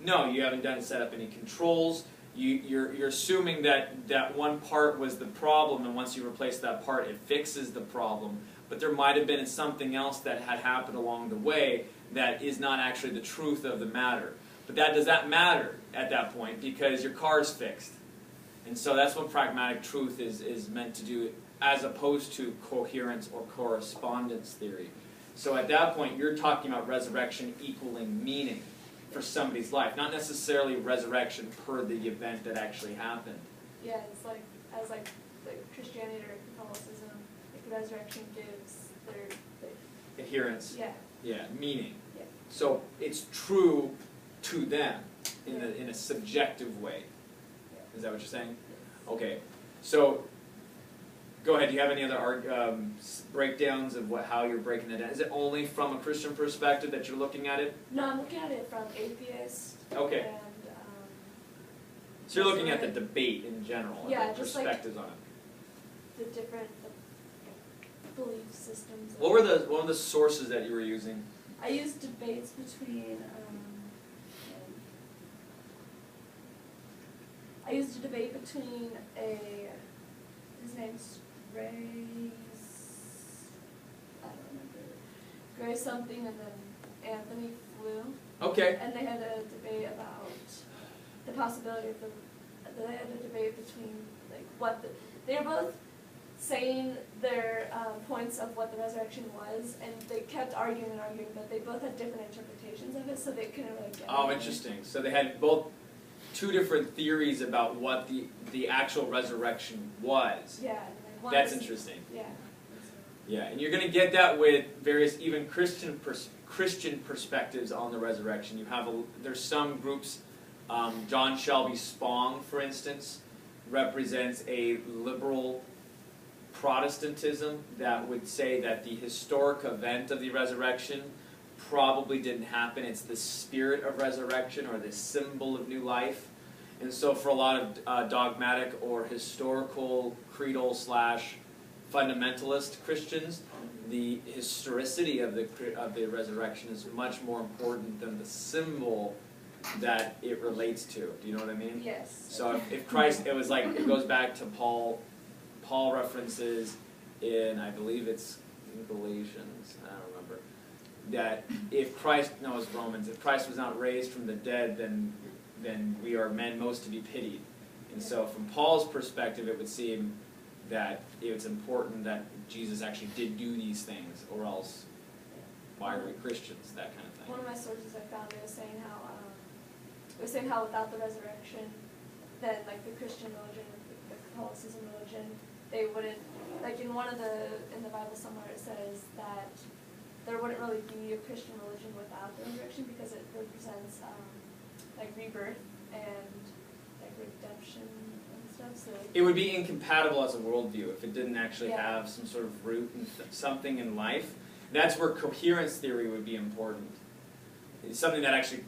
No, you haven't set up any controls. You're assuming that one part was the problem, and once you replace that part, it fixes the problem. But there might have been something else that had happened along the way that is not actually the truth of the matter. But does that matter at that point, because your car is fixed. And so that's what pragmatic truth is meant to do, as opposed to coherence or correspondence theory. So at that point, you're talking about resurrection equaling meaning for somebody's life, not necessarily resurrection per the event that actually happened. Yeah, it's like, as like Christianity or Catholicism, like the resurrection gives their Adherence. Yeah. Yeah, meaning. Yeah. So it's true to them in a subjective way. Is that what you're saying? Okay. So go ahead. Do you have any other breakdowns of how you're breaking it down? Is it only from a Christian perspective that you're looking at it? No, I'm looking at it from atheist. Okay. And, so you're looking at the debate in general, yeah, and the just like perspectives on it. the different belief systems. What were the sources that you were using? I used debates between. I used a debate between his name's Ray, I don't remember, Gray something, and then Anthony Flew. Okay. And they had a debate about the possibility of they had a debate between like they were both saying their points of what the resurrection was, and they kept arguing, but they both had different interpretations of it, so they couldn't really get it. Interesting. So they had both two different theories about what the actual resurrection was. Yeah. That's interesting. Yeah. Yeah, and you're going to get that with various even Christian perspectives on the resurrection. There's some groups. John Shelby Spong, for instance, represents a liberal Protestantism that would say that the historic event of the resurrection probably didn't happen. It's the spirit of resurrection, or the symbol of new life. And so for a lot of dogmatic or historical, creedal / fundamentalist Christians, the historicity of the resurrection is much more important than the symbol that it relates to. Do you know what I mean? Yes. So if Christ, it goes back to Paul references, in, I believe it's in Galatians, I don't remember, that if Christ, no, it's Romans, if Christ was not raised from the dead, then we are men most to be pitied. And so from Paul's perspective, it would seem that it's important that Jesus actually did do these things, or else why are we Christians, that kind of thing. One of my sources I found, it was saying how without the resurrection, then like the Christian religion, the Catholicism religion, they wouldn't, like in the Bible somewhere it says that there wouldn't really be a Christian religion without the resurrection because it represents like rebirth and like redemption and stuff. So It would be incompatible as a worldview if it didn't actually have some sort of root in something in life. That's where coherence theory would be important. It's something that actually,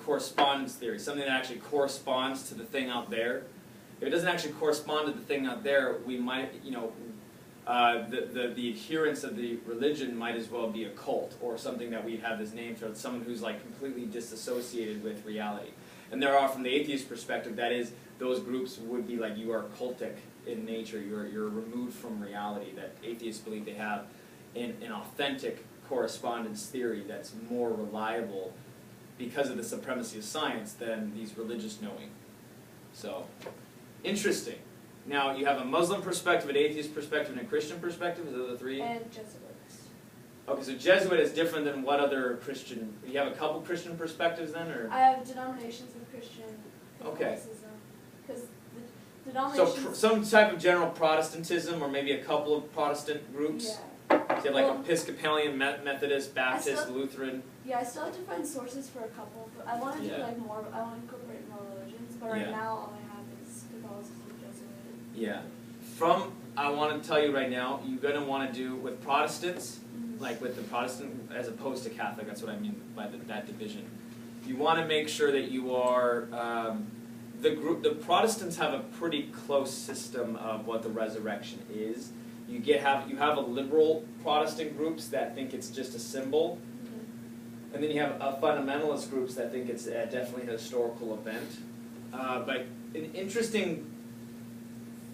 correspondence theory, something that actually corresponds to the thing out there. If it doesn't actually correspond to the thing out there, we might, the adherents of the religion might as well be a cult, or something that we have this name for, someone who's like completely disassociated with reality. And there are, from the atheist perspective, that is, those groups would be like, you are cultic in nature, you're removed from reality, that atheists believe they have an authentic correspondence theory that's more reliable because of the supremacy of science than these religious knowing. So, interesting. Now, you have a Muslim perspective, an atheist perspective, and a Christian perspective. Is those the three? and Jesuits. Okay, so Jesuit is different than what other Christian? You have a couple Christian perspectives then, or? I have denominations of Christian Catholicism. Because the denominations. So some type of general Protestantism, or maybe a couple of Protestant groups. Yeah. So you have like Episcopalian, Methodist, Baptist, Lutheran. Yeah, I still have to find sources for a couple. But I want to do like more. I want to incorporate more religions, but right now all I have is Catholicism, Jesuit. Yeah. I want to tell you right now, you're going to want to do with Protestants, like with the Protestant as opposed to Catholic. That's what I mean by that division. You want to make sure that you are the Protestants have a pretty close system of what the resurrection is. You have a liberal Protestant groups that think it's just a symbol, and then you have fundamentalist groups that think it's definitely a historical event. But an interesting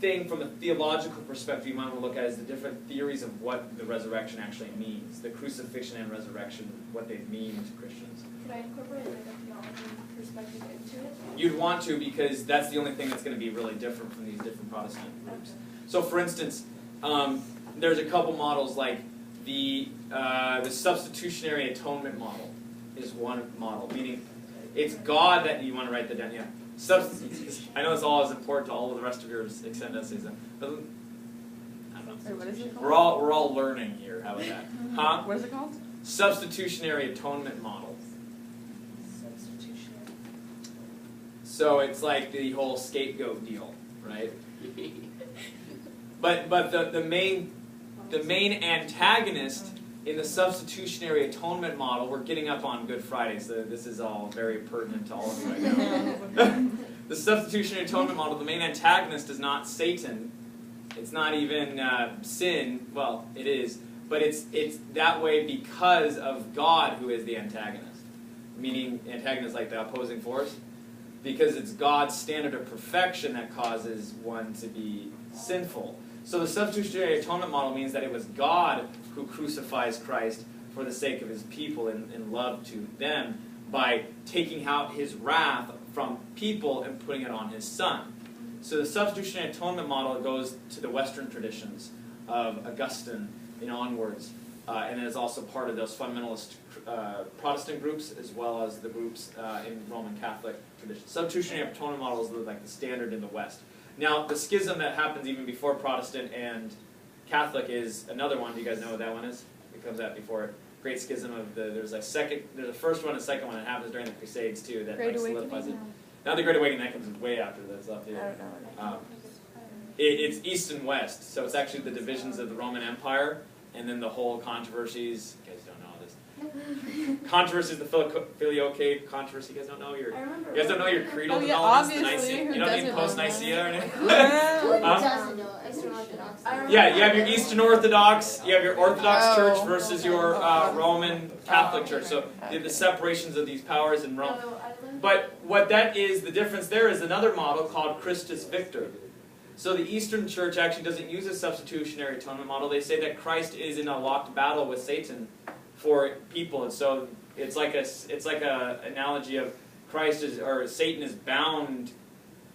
thing from a theological perspective you might want to look at is the different theories of what the resurrection actually means, the crucifixion and resurrection, what they mean to Christians. Could I incorporate like a theology perspective into it? You'd want to, because that's the only thing that's going to be really different from these different Protestant groups. So, for instance, there's a couple models like the substitutionary atonement model is one model, meaning it's God that you want to write that down. Yeah, I know it's all as important to all of the rest of your extended essays, but I don't know. Wait, what is it called? We're all learning here. How about that? Huh? What is it called? Substitutionary atonement model. Substitutionary. So it's like the whole scapegoat deal, right? But the main antagonist in the substitutionary atonement model, we're getting up on Good Friday, so this is all very pertinent to all of you right now. The substitutionary atonement model, the main antagonist is not Satan. It's not even sin. Well, it is, but it's that way because of God, who is the antagonist. Meaning, antagonist like the opposing force, because it's God's standard of perfection that causes one to be sinful. So the substitutionary atonement model means that it was God who crucifies Christ for the sake of his people in love to them by taking out his wrath from people and putting it on his Son. So the substitutionary atonement model goes to the Western traditions of Augustine and onwards, and is also part of those fundamentalist Protestant groups as well as the groups in Roman Catholic tradition. Substitutionary atonement model is like the standard in the West. Now, the schism that happens even before Protestant and Catholic is another one. Do you guys know what that one is? It comes out before it. Great schism of there's a first one and a second one that happens during the Crusades too that like solidifies it. Now the Great Awakening, that comes way after that's up here. I don't know. It's East and West, so it's actually the divisions of the Roman Empire, and then the whole controversies. You guys don't know this. Controversies, the Filioque controversy. You guys don't know your. You guys don't know your creedal developments. The Nicene, you don't need post-Nicea or anything. Who doesn't know? Eastern Orthodox. Yeah, you have your Eastern Orthodox, you have your Orthodox Church versus your Roman Catholic Church. So you have the separations of these powers in Rome. But what that is, the difference there is another model called Christus Victor. So the Eastern Church actually doesn't use a substitutionary atonement model. They say that Christ is in a locked battle with Satan for people, and so it's like a analogy of Satan has bound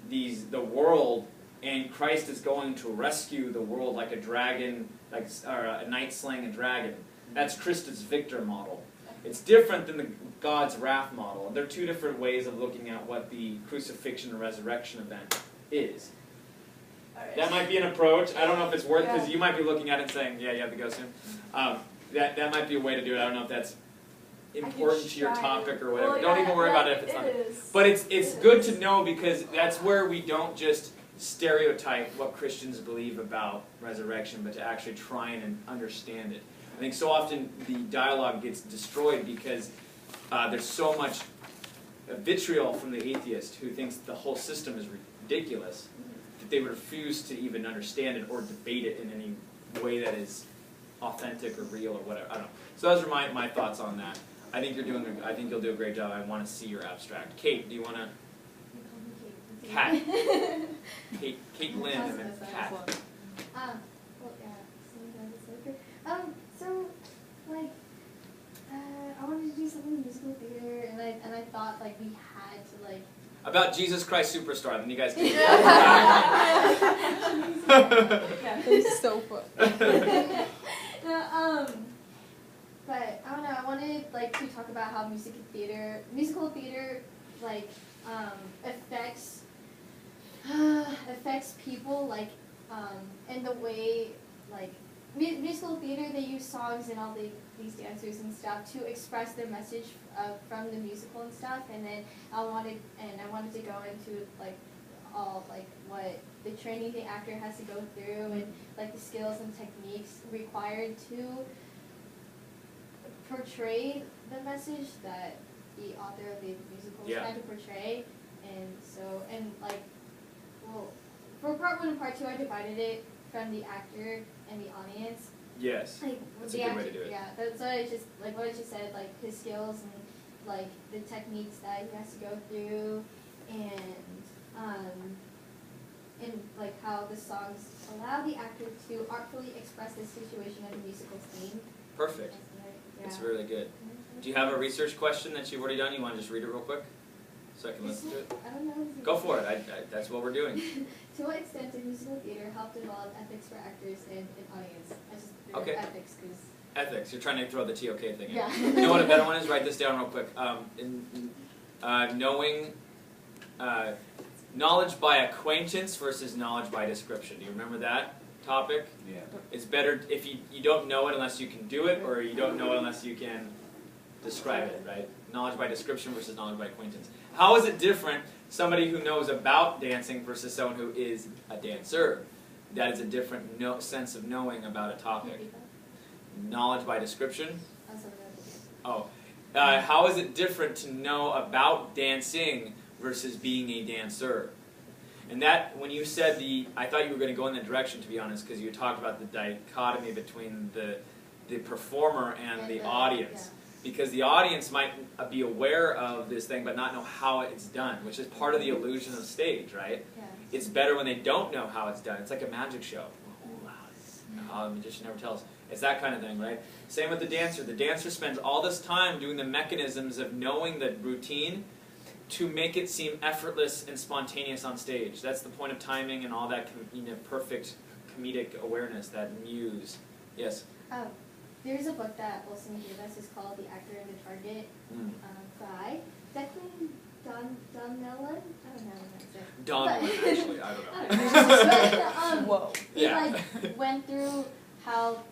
the world, and Christ is going to rescue the world like a dragon, or a knight slaying a dragon. That's Christus Victor model. It's different than the God's wrath model. They're two different ways of looking at what the crucifixion and resurrection event is. That might be an approach. I don't know if it's worth, because you might be looking at it and saying, yeah, you have to go soon. That might be a way to do it. I don't know if that's important to your topic or whatever. Don't even worry about it if it's not. But it's good to know, because that's where we don't just stereotype what Christians believe about resurrection, but to actually try and understand it. I think so often the dialogue gets destroyed because there's so much vitriol from the atheist who thinks the whole system is ridiculous that they refuse to even understand it or debate it in any way that is authentic or real or whatever. I don't know. So those are my thoughts on that. I think you'll do a great job. I want to see your abstract. Kate, do you want to? Kat. Kate Lynn and then Kat. So, like, I wanted to do something in musical theater, and I thought, like, we had to, like... About Jesus Christ Superstar, then you guys can... It's so fun. No, but, I don't know, I wanted, like, to talk about how musical theater, like, affects people, like, in the way, like, musical theater, they use songs and all these dancers and stuff to express their message from the musical and stuff. And then I wanted to go into like all like what the training the actor has to go through and like the skills and techniques required to portray the message that the author of the musical is trying to portray. And like, well, for part 1 and part 2, I divided it from the actor and the audience. Yes, like, that's a good way to do it. Yeah, that's what I just said, like his skills and like the techniques that he has to go through, and like how the songs allow the actor to artfully express the situation of the musical theme. Perfect. That's really good. Do you have a research question that you've already done? You want to just read it real quick? So I can listen to it? I don't know. Go for it. That's what we're doing. To what extent did musical theater help develop ethics for actors and audience? I just Okay. ethics because... Ethics. You're trying to throw the TOK thing in. Yeah. You know what a better one is? Write this down real quick. Knowledge by acquaintance versus knowledge by description. Do you remember that topic? Yeah. It's better if you don't know it unless you can do it, or you don't know it unless you can describe it, right? Knowledge by description versus knowledge by acquaintance. How is it different, somebody who knows about dancing versus someone who is a dancer? That is a different sense of knowing about a topic. Knowledge by description? Oh. How is it different to know about dancing versus being a dancer? And that, when you said I thought you were going to go in that direction, to be honest, because you talked about the dichotomy between the performer and the audience. Because the audience might be aware of this thing but not know how it's done, which is part of the illusion of stage, right? Yeah. It's better when they don't know how it's done. It's like a magic show. Oh, wow, the magician never tells. It's that kind of thing, right? Same with the dancer. The dancer spends all this time doing the mechanisms of knowing the routine to make it seem effortless and spontaneous on stage. That's the point of timing and all that perfect comedic awareness, that muse. Yes? There's a book that Wilson gave us. It's called The Actor and the Target by Declan Donnellan. I don't know how to say it. Donnellan, actually. I don't know. Whoa. He like went through how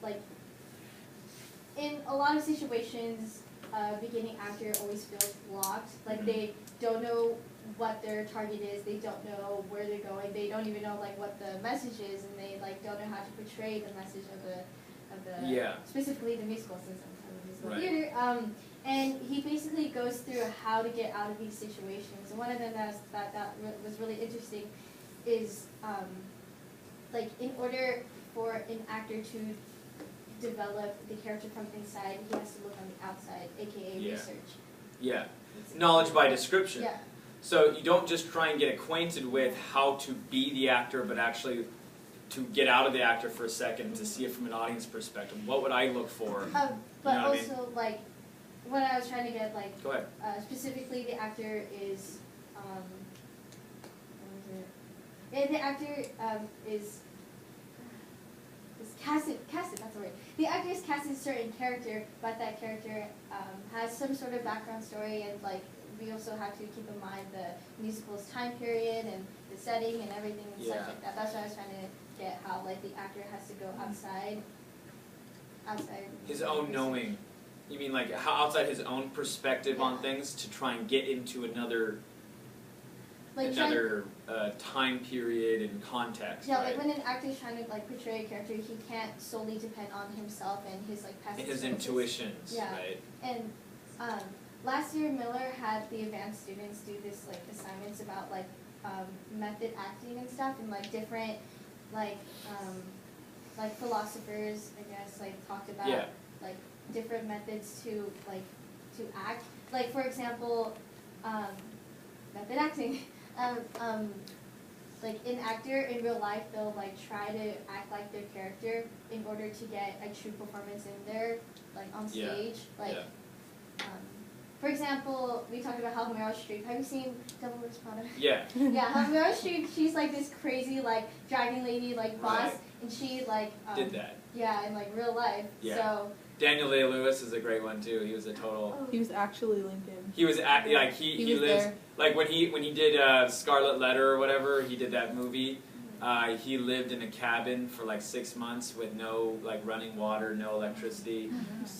like in a lot of situations, beginning actor always feels blocked. Like they don't know what their target is. They don't know where they're going. They don't even know like what the message is, and they like don't know how to portray the message of the specifically the musical, since I'm a musical theater. And he basically goes through how to get out of these situations. And one of them that was really interesting is like in order for an actor to develop the character from inside, he has to look on the outside, aka research. Yeah. Knowledge by description. Yeah. So you don't just try and get acquainted with how to be the actor, but actually to get out of the actor for a second to see it from an audience perspective. What would I look for? But You know what I mean? also, like, what I was trying to get, like, Go ahead. specifically the actor is, what was it? Yeah, the actor is casted, that's the word. The actor is casted a certain character, but that character has some sort of background story, and like we also have to keep in mind the musical's time period and the setting and everything and such like that. That's what I was trying to get, how like the actor has to go outside his own knowing. You mean like how outside his own perspective on things to try and get into another like time period and context. Yeah, right? like when an actor is trying to like portray a character, he can't solely depend on himself and his like past his experiences. intuitions, Yeah. right? And last year Miller had the advanced students do this like assignments about like method acting and stuff, and like different like philosophers, I guess, like talked about like different methods to act. Like for example, method acting. Like an actor in real life, they'll like try to act like their character in order to get a true performance in there, like on stage. For example, we talked about how Meryl Streep. Have you seen Devil Wears Prada? Yeah. Yeah, how Meryl Streep, she's like this crazy like dragon lady like boss, Right. and she like Did that. Yeah, in like real life. Yeah. So. Daniel Day-Lewis is a great one too. He was a total. He was actually Lincoln. He was like he was lives there. like when he did Scarlet Letter or whatever. He did that movie. He lived in a cabin for like 6 months with no like running water, no electricity,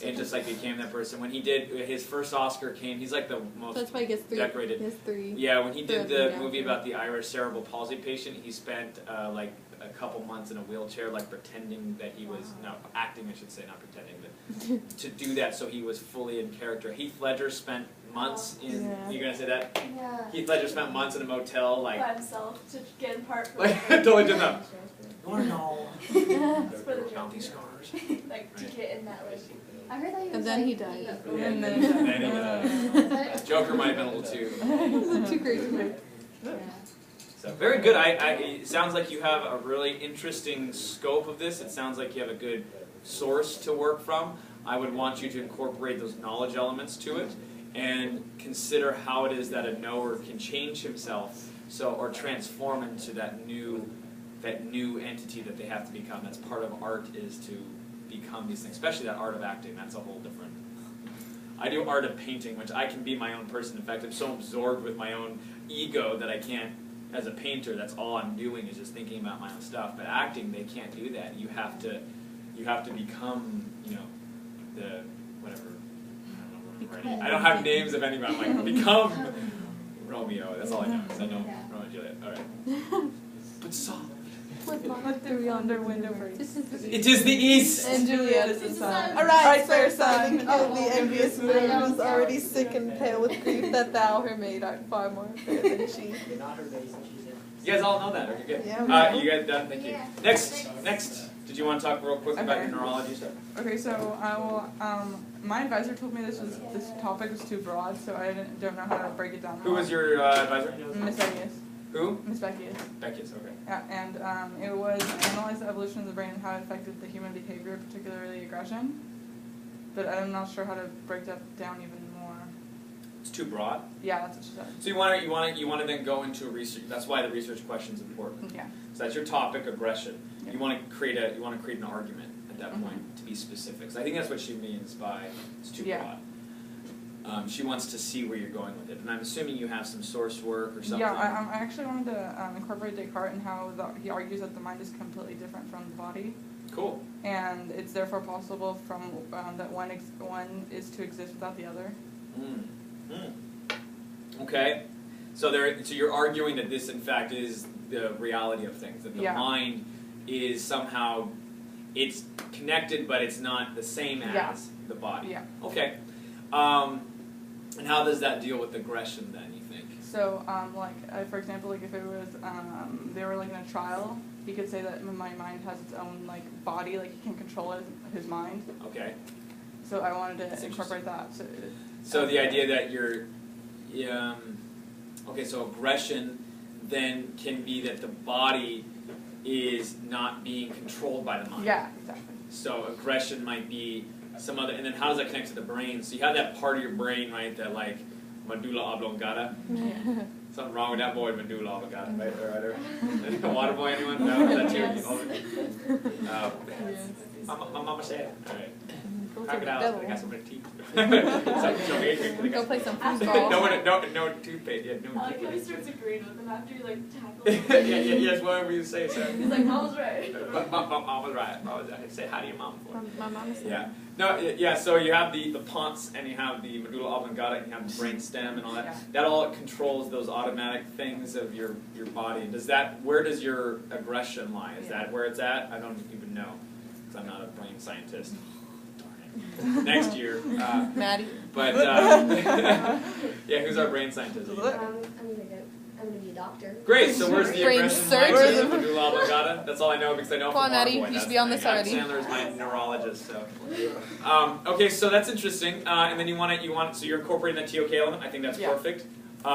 and just like became that person. When he did his first Oscar came, he's like the most That's why he gets 3. decorated. He has 3. Yeah, when he did the Yeah. movie about the Irish cerebral palsy patient, he spent like a couple months in a wheelchair, like pretending that he was acting, I should say, not pretending, but to do that so he was fully in character. Heath Ledger spent months in. Yeah. You gonna say that? Yeah. Heath Ledger spent months in a motel, like by himself to get in part for like totally did that. You wanna know? for the Count joke. these scars. Like to get in that like. I heard that he was And then like, he died. Yeah. And then Then he Joker might have been a little too. too crazy. Yeah. So very good. It sounds like you have a really interesting scope of this. It sounds like you have a good source to work from. I would want you to incorporate those knowledge elements to it and consider how it is that a knower can change himself or transform into that new entity that they have to become. That's part of art, is to become these things, especially that art of acting. That's a whole different. I do art of painting, which I can be my own person. In fact, I'm so absorbed with my own ego that I can't. As a painter, that's all I'm doing is just thinking about my own stuff. But acting, they can't do that. You have to become, the whatever. I don't have names of anybody. I'm like, become Romeo. That's all I know. So I know Romeo and Juliet. All right. But solid. Look through yonder window first. It is the east. And Juliet is the sun. Arise, fair son, of the envious moon, who's already sick and pale with grief that thou, her maid, art far more fair than she. You're not her base and she's in. You guys all know that. Okay, good. Yeah, You guys done? Thank you. Next. Did you want to talk real quick about your neurology stuff? Okay, so I will. My advisor told me this topic was too broad, so I don't know how to break it down. Who was your advisor? Miss Beckius. Who? Miss Beckius. Beckius. Okay. Yeah, and it was analyze the evolution of the brain and how it affected the human behavior, particularly aggression. But I'm not sure how to break that down even more. It's too broad. Yeah, that's what she said. So you want to then go into a research. That's why the research question is important. Yeah. So that's your topic, aggression. Yeah. You want to create an argument at that point to be specific. So I think that's what she means by it's too broad. She wants to see where you're going with it, and I'm assuming you have some source work or something. Yeah, I actually wanted to incorporate Descartes and how he argues that the mind is completely different from the body. Cool. And it's therefore possible from that one is to exist without the other. Okay. So you're arguing that this, in fact, is the reality of things. That the mind is somehow it's connected, but it's not the same as the body. Yeah. Okay. And how does that deal with aggression then, you think? So, for example, like if it was, they were like in a trial, he could say that my mind has its own like body, like he can control his mind. Okay. So I wanted to incorporate that. So the idea that you're, Okay, so aggression then can be that the body is not being controlled by the mind. Yeah, exactly. So aggression might be some other, and then how does that connect to the brain? So you have that part of your brain, right, that like medulla oblongata. Something wrong with that boy, medulla oblongata, right? Or water boy, anyone? No, that's you. My mama said. All right. Crack it out. I got so many teeth. Go play some foosball. No toothpaste. Yeah, no I like how he toothpaste. starts agreeing with them after you like tackle him. Yes, whatever you say, sir. He's like, Mom was right. Mom was right. Say hi to your mom for me. My mom said. Yeah. No, yeah, so you have the pons, and you have the medulla oblongata, and you have the brain stem and all that. Yeah. That all controls those automatic things of your body. Where does your aggression lie? Is that where it's at? I don't even know, because I'm not a brain scientist. Darn it. Next year. Maddie. But, yeah, who's our brain scientist? I'm gonna be a doctor. Great, so where's the Brain aggression line surgeon. to the medulla oblongata? That's all I know because I know Come on, from our Maddie, boy. you should be on this already. Sandler is my neurologist, so. Okay, so that's interesting. And then so you're incorporating the TOK element. I think that's perfect. Do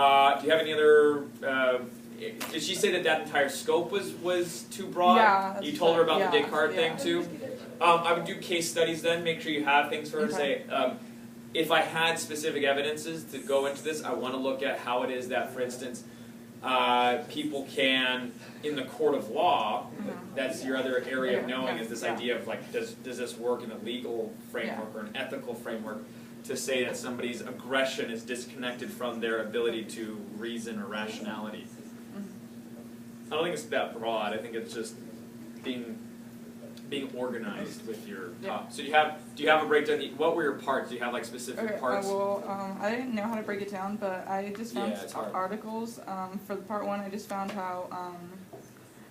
you have any other, did she say that entire scope was too broad? Yeah. You told her about the Descartes yeah. thing too? I would do case studies then, make sure you have things for her to say, if I had specific evidences to go into this, I want to look at how it is that, for instance, people can, in the court of law, that's your other area of knowing, is this idea of like, does this work in a legal framework or an ethical framework to say that somebody's aggression is disconnected from their ability to reason or rationality? I don't think it's that broad. I think it's just being organized with your top. So do you have a breakdown? What were your parts? Do you have like specific parts? I didn't know how to break it down, but I just found articles. For the part one, I just found how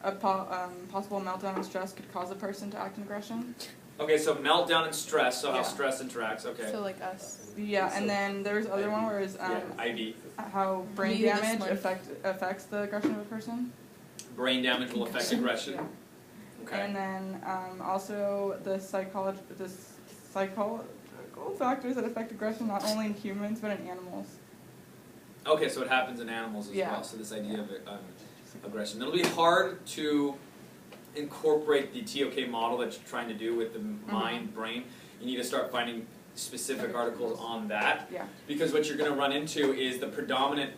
a possible meltdown and stress could cause a person to act in aggression. Okay, so meltdown and stress. So how stress interacts. Okay. So like us. Yeah, and then there's other one where it's how brain damage affects the aggression of a person. Brain damage will affect aggression. Yeah. Okay. And then also the psychological factors that affect aggression not only in humans but in animals. Okay, so it happens in animals as well. So this idea of aggression. It'll be hard to incorporate the TOK model that you're trying to do with the mind, brain. You need to start finding specific articles on that. Yeah. Because what you're going to run into is the predominant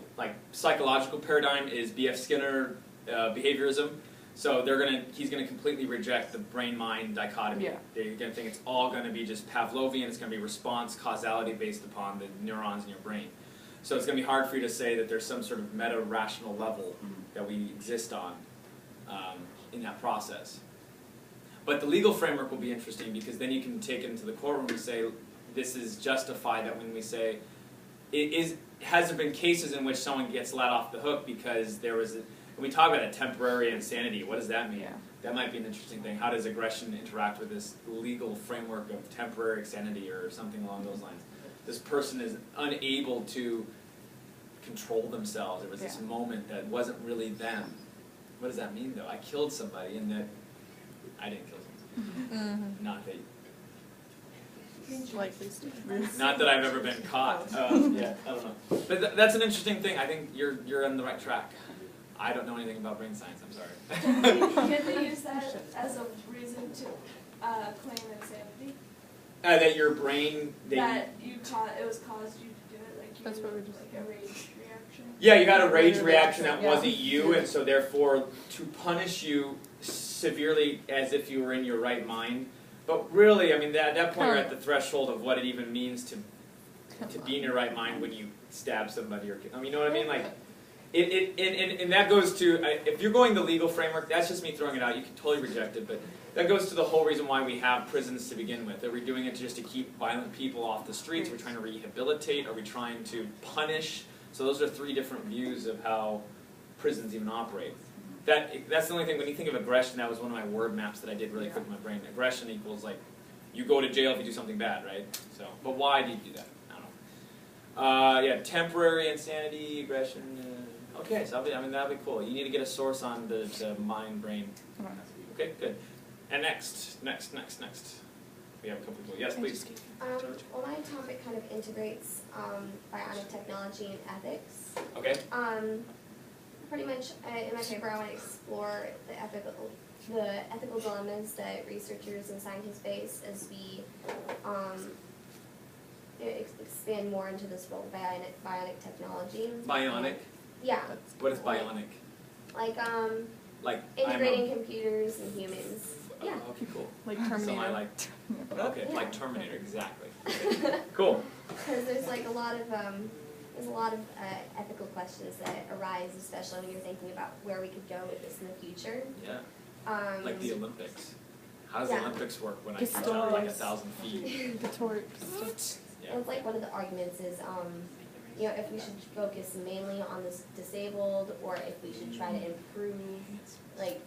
psychological paradigm is B.F. Skinner behaviorism. So he's gonna completely reject the brain-mind dichotomy. Yeah. They're gonna think it's all gonna be just Pavlovian. It's gonna be response causality based upon the neurons in your brain. So it's gonna be hard for you to say that there's some sort of meta-rational level that we exist on in that process. But the legal framework will be interesting because then you can take it into the courtroom and say this is justified. That when we say has there been cases in which someone gets let off the hook because there was when we talk about a temporary insanity, what does that mean? Yeah. That might be an interesting thing. How does aggression interact with this legal framework of temporary insanity or something along those lines? This person is unable to control themselves. There was this moment that wasn't really them. What does that mean, though? I killed somebody, and that I didn't kill somebody. Not that. Not that I've ever been caught. I don't know. But that's an interesting thing. I think you're on the right track. I don't know anything about brain science, I'm sorry. Can they use that as a reason to claim insanity? That your brain... it was caused you to do it, like you, that's what we're just like a rage reaction? Yeah, you had a rage reaction that wasn't you, and so therefore to punish you severely as if you were in your right mind. But really, I mean, at that point you're at the threshold of what it even means to be in your right mind when you stab somebody. Or you know what I mean? Like... And that goes to, if you're going the legal framework, that's just me throwing it out, you can totally reject it, but that goes to the whole reason why we have prisons to begin with. Are we doing it just to keep violent people off the streets? We're trying to rehabilitate? Are we trying to punish? So those are three different views of how prisons even operate. That's the only thing, when you think of aggression, that was one of my word maps that I did really quick in my brain. Aggression equals like, you go to jail if you do something bad, right? So, but why do you do that? I don't know. Temporary insanity, aggression. Okay, so that'll be cool. You need to get a source on the mind-brain. Okay, good. And next. we have a couple people. Yes, please. Well, my topic kind of integrates bionic technology and ethics. Okay. Pretty much in my paper, I want to explore the ethical dilemmas that researchers and scientists face as we expand more into this world of bionic technology. Bionic? Yeah. What is bionic? Like integrating computers and humans. Yeah. Okay, cool. Like Terminator. Okay, like Terminator, exactly. Okay. Cool. Because there's like a lot of ethical questions that arise, especially when you're thinking about where we could go with this in the future. Yeah. Like the Olympics. How does the Olympics work when I can jump like 1,000 feet? The torps. Yeah. And it's like one of the arguments is, you know, if we should focus mainly on the disabled, or if we should try to improve, like,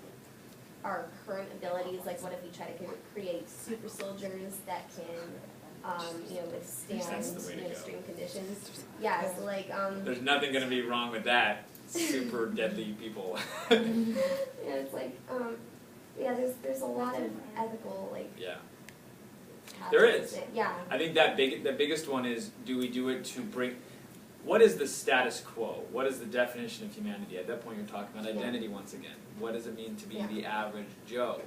our current abilities. Like, what if we try to create super soldiers that can, you know, withstand extreme conditions? Yeah, so like, there's nothing going to be wrong with that. Super deadly people. Yeah, it's like, yeah, there's a lot of ethical, like. Yeah. There is. Yeah. I think the biggest one is, do we do it to bring, what is the status quo? What is the definition of humanity? At that point you're talking about identity once again. What does it mean to be the average Joe?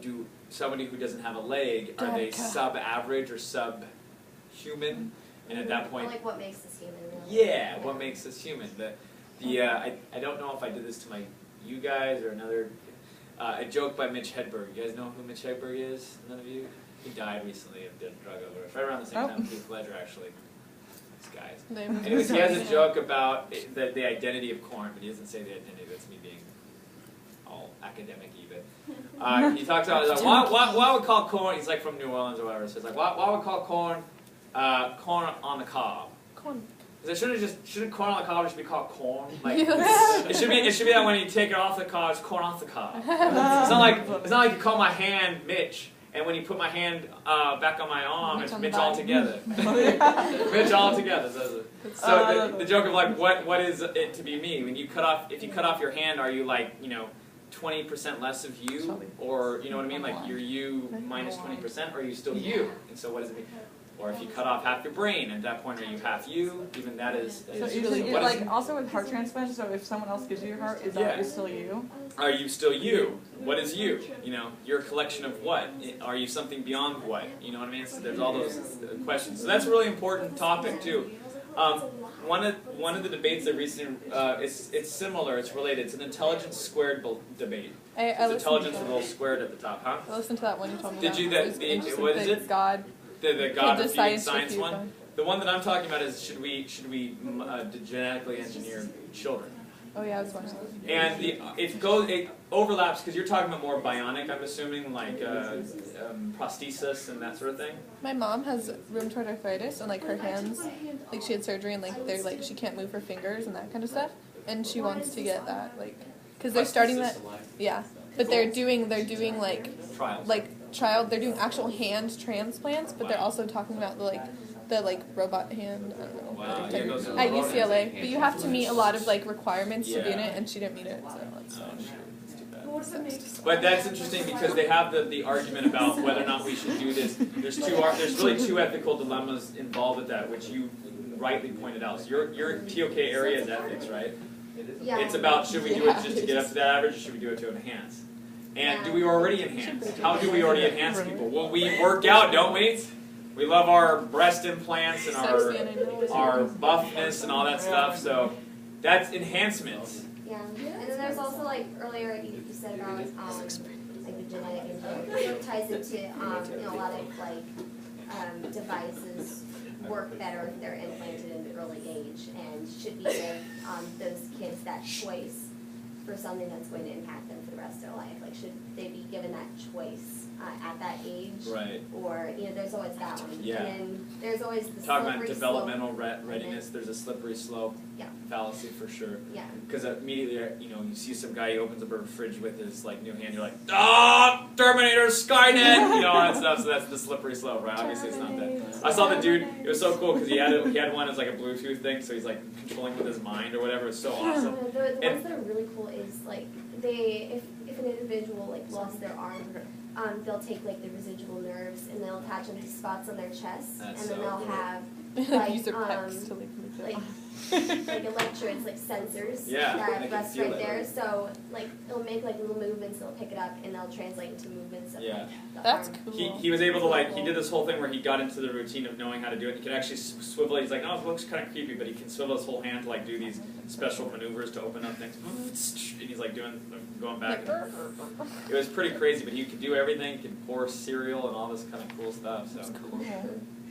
Do somebody who doesn't have a leg, are they sub-average or sub-human? And at that point, like what makes us human, really. Yeah, what makes us human. I don't know if I did this to you guys or another, a joke by Mitch Hedberg. You guys know who Mitch Hedberg is? None of you? He died recently of drug overdose, right around the same time as Heath Ledger, actually. These guys. Anyways, he has a joke about the identity of corn, but he doesn't say the identity. That's me being all academic-y. But he talks about, like, why would call corn, he's like from New Orleans or whatever, so it's like, why would call corn corn on the cob? Corn. Because shouldn't corn on the cob just be called corn? Like, it should be that when you take it off the cob, it's corn off the cob. It's not like you call my hand Mitch. And when you put my hand back on my arm, it's Mitch all together. Mitch all together. So the joke of like, what is it to be me? When you if you cut off your hand, are you like, 20% less of you? Or, you know what I mean? Like, you're you minus 20%, or are you still you? And so what does it mean? Or if you cut off half your brain, at that point, are you half you? Even that is. So usually, like, also with heart transplants, so if someone else gives you your heart, is that still you? Are you still you? What is you? You're a collection of what? Are you something beyond what? You know what I mean? So there's all those questions. So that's a really important topic too. One of the debates that recently, it's similar. It's related. It's an intelligence squared debate. It's intelligence with a little squared at the top, huh? I listened to that one you told me about. Did you? What is it? God. The God refuting science one. The one that I'm talking about is should we genetically engineer children? Oh yeah, I was watching that. And it overlaps because you're talking about more bionic, I'm assuming, like prosthesis and that sort of thing. My mom has rheumatoid arthritis and like her hands, like she had surgery and like they're like she can't move her fingers and that kind of stuff, and she wants to get that because they're starting that. Yeah, but they're doing like trials. They're doing actual hand transplants, but they're also talking about the robot hand. I don't know. Wow. At UCLA, but you have to meet a lot of requirements to be in it, and she didn't meet it, so that's But that's interesting because they have the argument about whether or not we should do this. There's really two ethical dilemmas involved with that, which you rightly pointed out. So your TOK area is ethics, right? Yeah. It's about should we do it just to get up to that average, or should we do it to enhance? And do we already enhance? How do we already enhance people? Well, we work out, don't we? We love our breast implants and our buffness and all that stuff. So that's enhancements. Yeah, and then there's also earlier you said about the genetic engineering. It ties into a lot of devices work better if they're implanted in an early age, and should we give those kids that choice for something that's going to impact them for the rest of their life? Should they be given that choice at that age? Right. Or, there's always that one. Yeah. And then there's always the talking slippery about developmental readiness, there's a slippery slope fallacy for sure. Yeah. Because immediately, you see some guy, he opens up a fridge with his new hand, you're like, ah, Terminator, Skynet, all that stuff. So that's the slippery slope, right? Obviously, it's not that. I saw the dude. It was so cool because he had one as a Bluetooth thing, so he's controlling with his mind or whatever. It's so awesome. The ones that are really cool is if an individual lost their arm, they'll take like the residual nerves and they'll attach them to spots on their chest, That's and then so they'll cool. have Use their pecs to like electrodes, like sensors Yeah, they that can rest feel right it. there. So like it'll make like little movements, they'll pick it up, and they'll translate into movements of Yeah. like the That's arm. cool. He was able to like, he did this whole thing where he got into the routine of knowing how to do it. He could actually swivel it. He's like, no, it looks kind of creepy, but he can swivel his whole hand to like do these special maneuvers to open up things. And he's like going back. And it was pretty crazy, but he could do everything. He could pour cereal and all this kind of cool stuff. So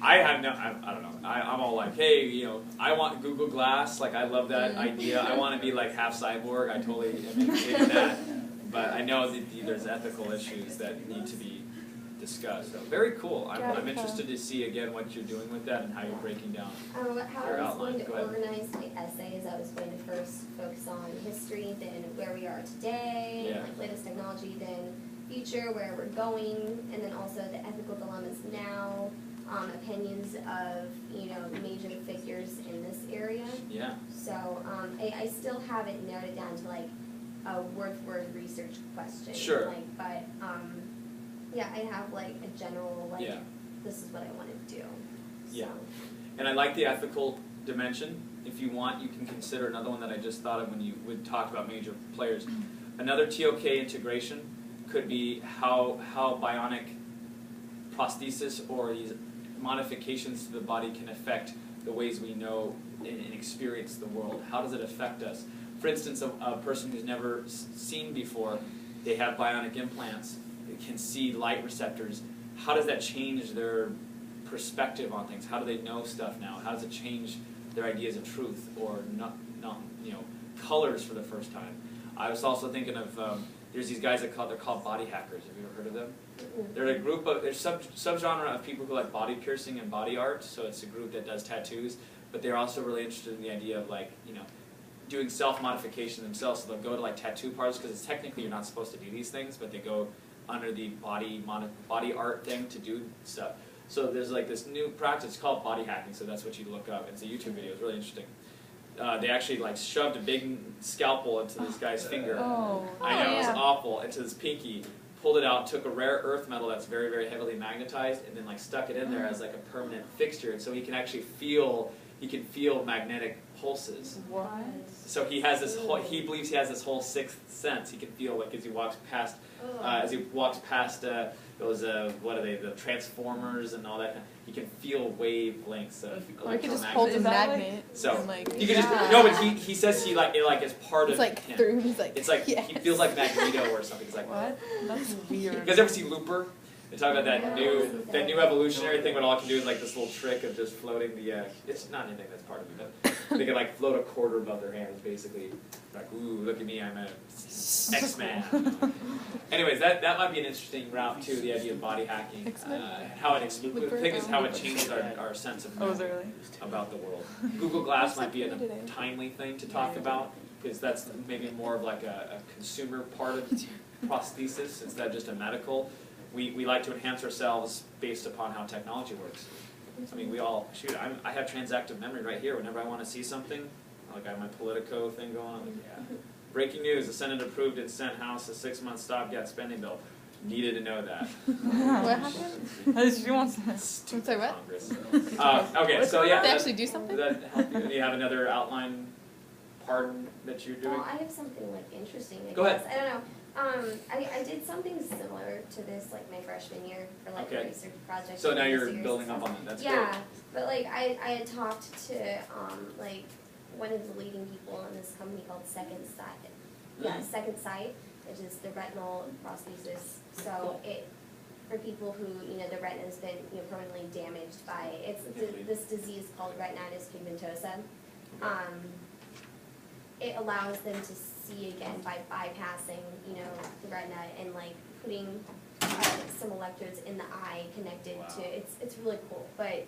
I don't know. I'm all like, hey, you know, I want Google Glass. Like, I love that idea. I want to be like half cyborg. I totally am interested in that. But I know that there's ethical issues that need to be discussed. So very cool. I'm interested to see again what you're doing with that and how you're breaking down How your I was outline. going to Go ahead. organize my essays, I was going to first focus on history, then where we are today, Yeah. like latest technology, then future, where we're going, and then also the ethical dilemmas now, opinions of, you know, major figures in this area. Yeah. So I still haven't narrowed it down to like a word-for-word research question. Sure. Like, but yeah, I have like a general like, Yeah. this is what I want to do. Yeah. So. And I like the ethical dimension. If you want, you can consider another one that I just thought of when you would talk about major players. Another TOK integration could be how bionic prosthesis or these modifications to the body can affect the ways we know and experience the world. How does it affect us? For instance, a person who's never seen before, they have bionic implants, they can see light receptors. How does that change their perspective on things? How do they know stuff now? How does it change their ideas of truth or not you know, colors for the first time? I was also thinking of there's these guys they're called body hackers. Have you ever heard of them? They're a group of there's subgenre of people who like body piercing and body art. So it's a group that does tattoos, but they're also really interested in the idea of like, you know, doing self-modification themselves. So they'll go to like tattoo parlors because technically you're not supposed to do these things, but they go under the body art thing to do stuff. So there's like this new practice called body hacking. So that's what you look up. It's a YouTube video. It's really interesting. They actually like shoved a big scalpel into this guy's finger. I know, it was awful. Into his pinky, pulled it out, took a rare earth metal that's very, very heavily magnetized, and then like stuck it in there as like a permanent fixture. And so he can actually feel magnetic pulses. What? So he has this whole, he believes he has this whole sixth sense. He can feel like as he walks past, those what are they, the transformers and all that. He can feel wavelengths of Or you could just electromagnetism. hold a magnet. So and like, you could just no, but he says he like it like is part it's of like him. through. He's like, It's like yes. he feels like Magneto or something. He's like, What? That's weird. you guys ever see Looper? They talk about that new evolutionary thing, but all I can do is like this little trick of just floating the. It's not anything that's part of it, but they can like float a quarter above their hands, basically. Like, ooh, look at me, I'm a X-Man. Anyways, that might be an interesting route too. The idea of body hacking, how it the thing is how it changes our sense of knowing about the world. Google Glass might be a timely thing to talk about because that's maybe more of like a consumer part of prosthesis instead of just a medical. We like to enhance ourselves based upon how technology works. I mean, we all, shoot, I have transactive memory right here. Whenever I want to see something, like I have my Politico thing going on, like, yeah. Breaking news, the Senate approved its Senate House a 6-month stopgap spending bill. Needed to know that. What happened? She wants this. Sorry, what? Congress. Okay, so yeah. They actually do something? Does that help you? Do you have another outline part that you're doing? Well, I have something like interesting, I Go guess. ahead. I don't know. I did something similar to this like my freshman year for like a research project. So now you're building up on it. That's yeah, great. but like I had talked to like one of the leading people in this company called Second Sight. Yeah, Second Sight, which is the retinal prosthesis. So it for people who the retina has been permanently damaged by this disease called retinitis pigmentosa. It allows them to see again by bypassing, the retina and like putting some electrodes in the eye connected to it's really cool. But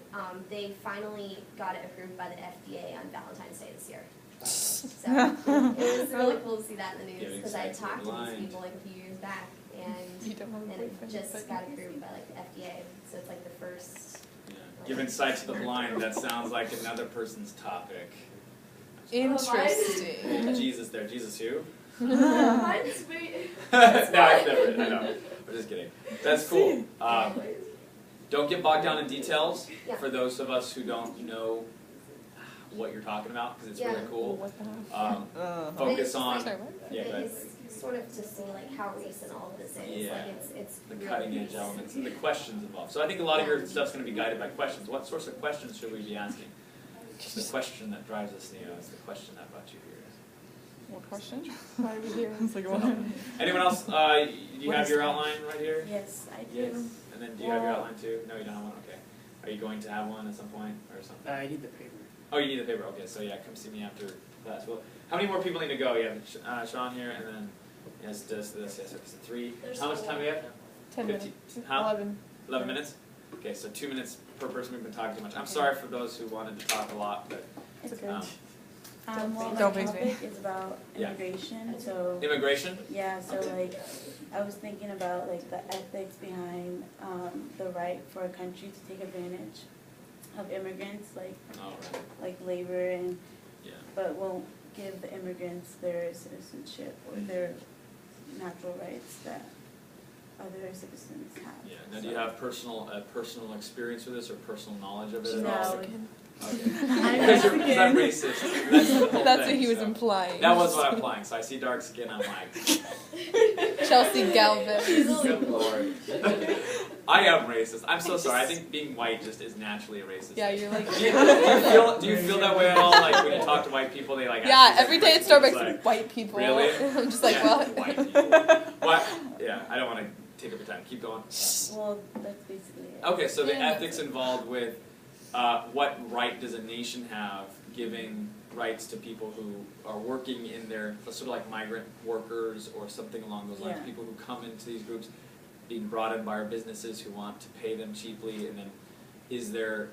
they finally got it approved by the FDA on Valentine's Day this year. So it was really cool to see that in the news because I had talked to these people like a few years back and it just got approved by like the FDA. So it's like the first. Yeah. Giving sight to the blind. That sounds like another person's topic. Interesting. Jesus there. Jesus who? Mine's me. No, I've never. I know. I'm just kidding. That's cool. Don't get bogged down in details Yeah. for those of us who don't know what you're talking about, because it's really cool. Focus on Sorry, what? yeah, go ahead. It's sort of to see like how recent all of this is. Yeah. Like it's The really cutting edge recent. elements and the questions involved. So I think a lot of your stuff's going to be guided by questions. What sorts of questions should we be asking? The question that drives us, Neo, is the question that brought you here. What question? Why are we here? It's like, what? Anyone else? Do you have your outline right here? Yes, I do. Yes. And then do you have your outline too? No, you don't have one? Okay. Are you going to have one at some point or something? I need the paper. Oh, you need the paper. Okay, so yeah, come see me after class. Well, how many more people need to go? You have Sean here, and then yes, this, yes, it's 3. How much time do we have? 10 minutes. 15. How? 11. 11 minutes? Okay, so 2 minutes per person. We've been talking too much. I'm sorry for those who wanted to talk a lot, but It's good. um, Well, Don't my face me. topic is about Yeah. immigration, so immigration? yeah, so like I was thinking about like the ethics behind the right for a country to take advantage of immigrants, like Oh, right. like labor and Yeah. but won't give the immigrants their citizenship or their natural rights that other citizens have. Yeah. Now, do you have personal experience with this or personal knowledge of it at No. all? Mexican. Okay. Because I'm racist. That's the whole That's thing, what he was so. implying. That was what I'm implying. So I see dark skin, I'm like, Chelsea Galvin. good lord. I am racist. I'm so sorry. I think being white just is naturally a racist. Yeah, you're like. Do you feel that way at all? Like when you talk to white people, they like. Yeah, ask you every day at questions, Starbucks, like, white people. Really? I'm just like, yeah, what? White people. What? Yeah, I don't want to take up your time. Keep going. Well, that's basically it. Okay, so the ethics involved with what right does a nation have giving rights to people who are working in their, sort of like migrant workers or something along those lines, Yeah. people who come into these groups being brought in by our businesses who want to pay them cheaply, and then is there,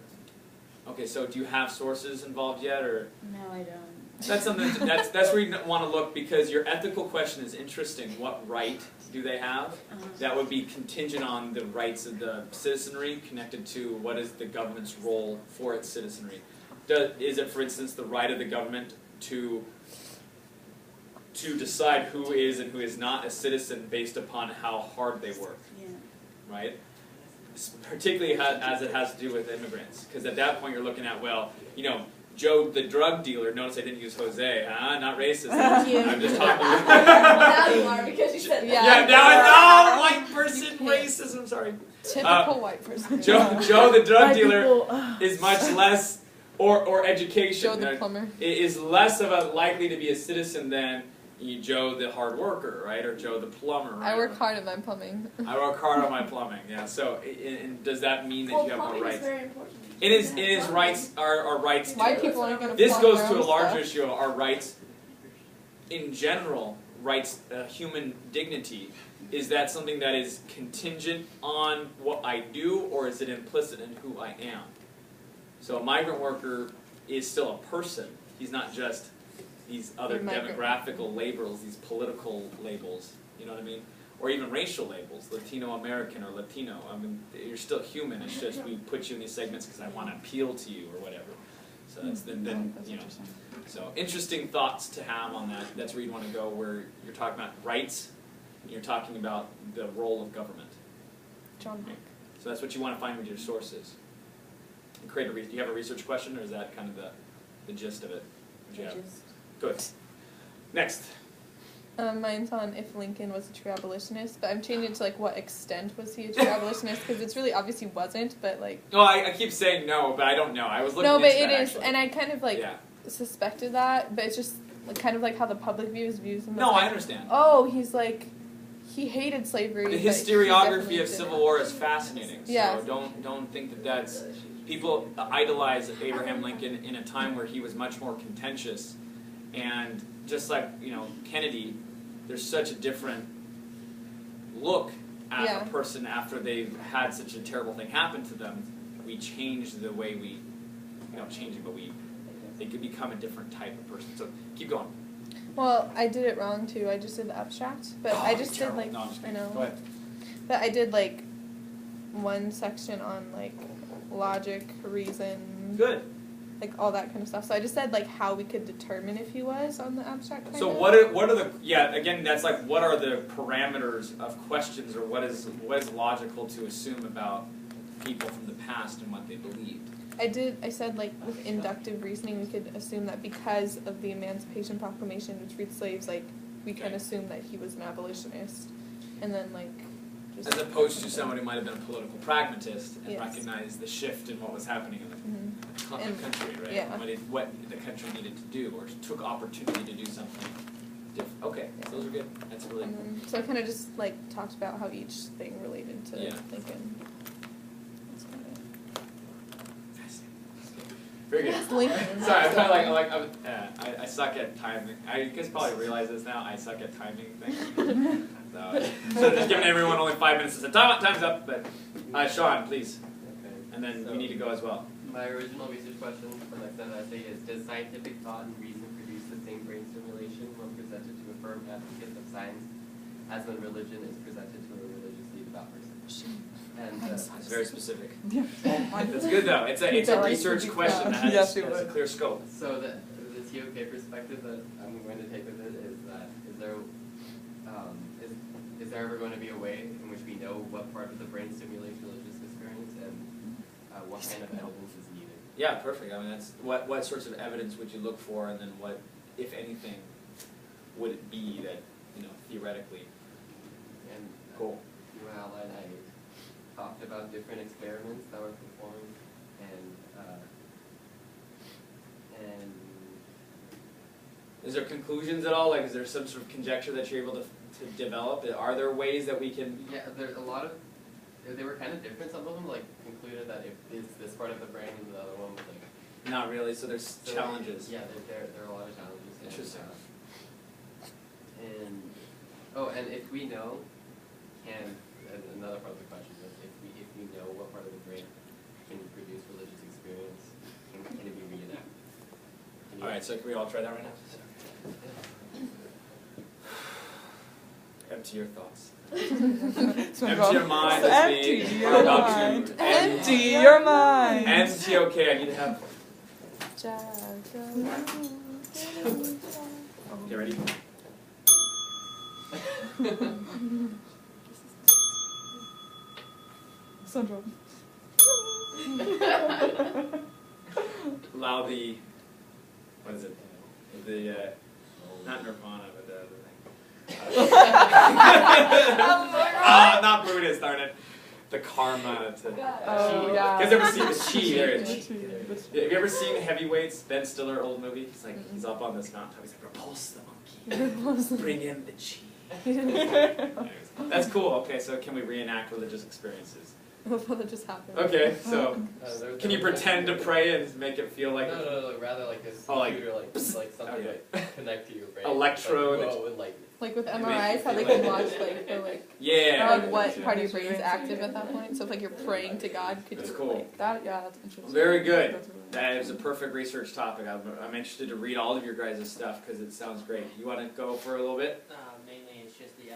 okay, so do you have sources involved yet, or? No, I don't. That's something, that's where you want to look, because your ethical question is interesting. What right do they have? That would be contingent on the rights of the citizenry connected to what is the government's role for its citizenry. Is it, for instance, the right of the government to decide who is and who is not a citizen based upon how hard they work, Yeah. right? Particularly as it has to do with immigrants, because at that point you're looking at, well, you know, Joe the drug dealer, notice I didn't use Jose, not racist, I'm just talking Well, now you are because you said that. yeah, now it's white person racism, sorry. Typical white person. Joe the drug White dealer people, is much less, or education, Joe the plumber. is less of a likely to be a citizen than Joe the hard worker, right, or Joe the plumber, right? I work hard at my plumbing. I work hard on my plumbing, yeah, so, and does that mean that you have more plumbing is rights? very important. It is rights, our rights to. White people aren't going to This plumb goes their to a own larger stuff. issue, our rights in general, rights, human dignity. Is that something that is contingent on what I do, or is it implicit in who I am? So a migrant worker is still a person. He's not just these other demographical labels, these political labels, you know what I mean? Or even racial labels, Latino American or Latino. I mean, you're still human, it's just we put you in these segments because I want to appeal to you or whatever. So that's then you know. So interesting thoughts to have on that. That's where you want to go, where you're talking about rights, and you're talking about the role of government. John Wick. So that's what you want to find with your sources. And create a do you have a research question, or is that kind of the gist of it? What you have? Good. Next. Mine's on if Lincoln was a true abolitionist, but I'm changing it to like what extent was he a true abolitionist, because it's really obvious he wasn't, but like. No, I keep saying no, but I don't know. I was looking No, but into it that, is, actually. and I kind of like suspected that, but it's just kind of like how the public views him. No, like, I understand. Oh, he's like, he hated slavery. The but he historiography definitely of didn't. Civil War is fascinating. Yeah. So don't think that that's people idolize Abraham Lincoln in a time where he was much more contentious, and just like Kennedy, there's such a different look at a person after they've had such a terrible thing happen to them. We change the way we change it, but they could become a different type of person. So keep going. Well, I did it wrong too. I just did the abstract, but I just did like No, I'm just I know. Go ahead. But I did like one section on like logic, reason. Good. like all that kind of stuff. So I just said like how we could determine if he was on the abstract kind So of. what are the, yeah, again, that's like, what are the parameters of questions, or what is logical to assume about people from the past and what they believed? I said like with inductive reasoning we could assume that because of the Emancipation Proclamation, which freed slaves, like we can assume that he was an abolitionist. And then like just, as opposed to somebody who might have been a political pragmatist and yes. recognized the shift in what was happening in the country, right? Yeah. What the country needed to do, or took opportunity to do something different. Okay, so those are good. That's really cool. So I kind of just like talked about how each thing related to Lincoln. Very good. It's Lincoln. Sorry, I suck at timing. I guess probably realize this now. I suck at timing things. So just giving everyone only 5 minutes. Time's up. But Sean, please. Okay. And then you need to go as well. My original research question for my extended essay is: does scientific thought and reason produce the same brain stimulation when presented to a firm advocate of science as when religion is presented to a religiously devout person? And that's very specific. Yeah. That's good though. It's a research question that has a clear scope. So the TOK perspective that I'm going to take with it is that is there ever going to be a way in which we know what part of the brain stimulates religious experience and what kind of evidence is needed? Yeah, perfect. I mean, that's what sorts of evidence would you look for, and then what, if anything, would it be that theoretically? And cool. You outlined, I talked about different experiments that were performed, and is there conclusions at all? Like, is there some sort of conjecture that you're able to develop? Are there ways that we can? Yeah, there's a lot of. They were kind of different. Some of them concluded that if it's this part of the brain, and the other one was not really. So there's challenges. Yeah, there are a lot of challenges. Interesting. And if we know, another part of the question is if we know what part of the brain can produce religious experience, can it be reenacted? All right. So can we all try that right now? Empty your thoughts. Empty your mind. Empty your mind. Empty your mind. Empty. Okay, I need to have. Okay, ready? Sandra. Allow the. What is it? The not Nirvana, but the other thing. Not Buddhist, darn it. The karma to. Oh, yeah. You guys ever seen the chi? There it is. Have you ever seen Heavyweights? Ben Stiller, old movie. He's like he's up on this mountain. He's like, repulse the monkey. Bring in the chi. Anyways, that's cool. Okay, so can we reenact religious experiences? What that just happened? Okay, so can you pretend to pray and make it feel like? No, rather like this computer, like something like connect to your brain. Electrode. Like with MRIs, how they can watch what part of your brain is active at that point. So if you're praying to God, could that's you cool. that? Yeah, that's interesting. Very good. That is a perfect research topic. I'm interested to read all of your guys' stuff because it sounds great. You want to go for a little bit? Mainly it's just the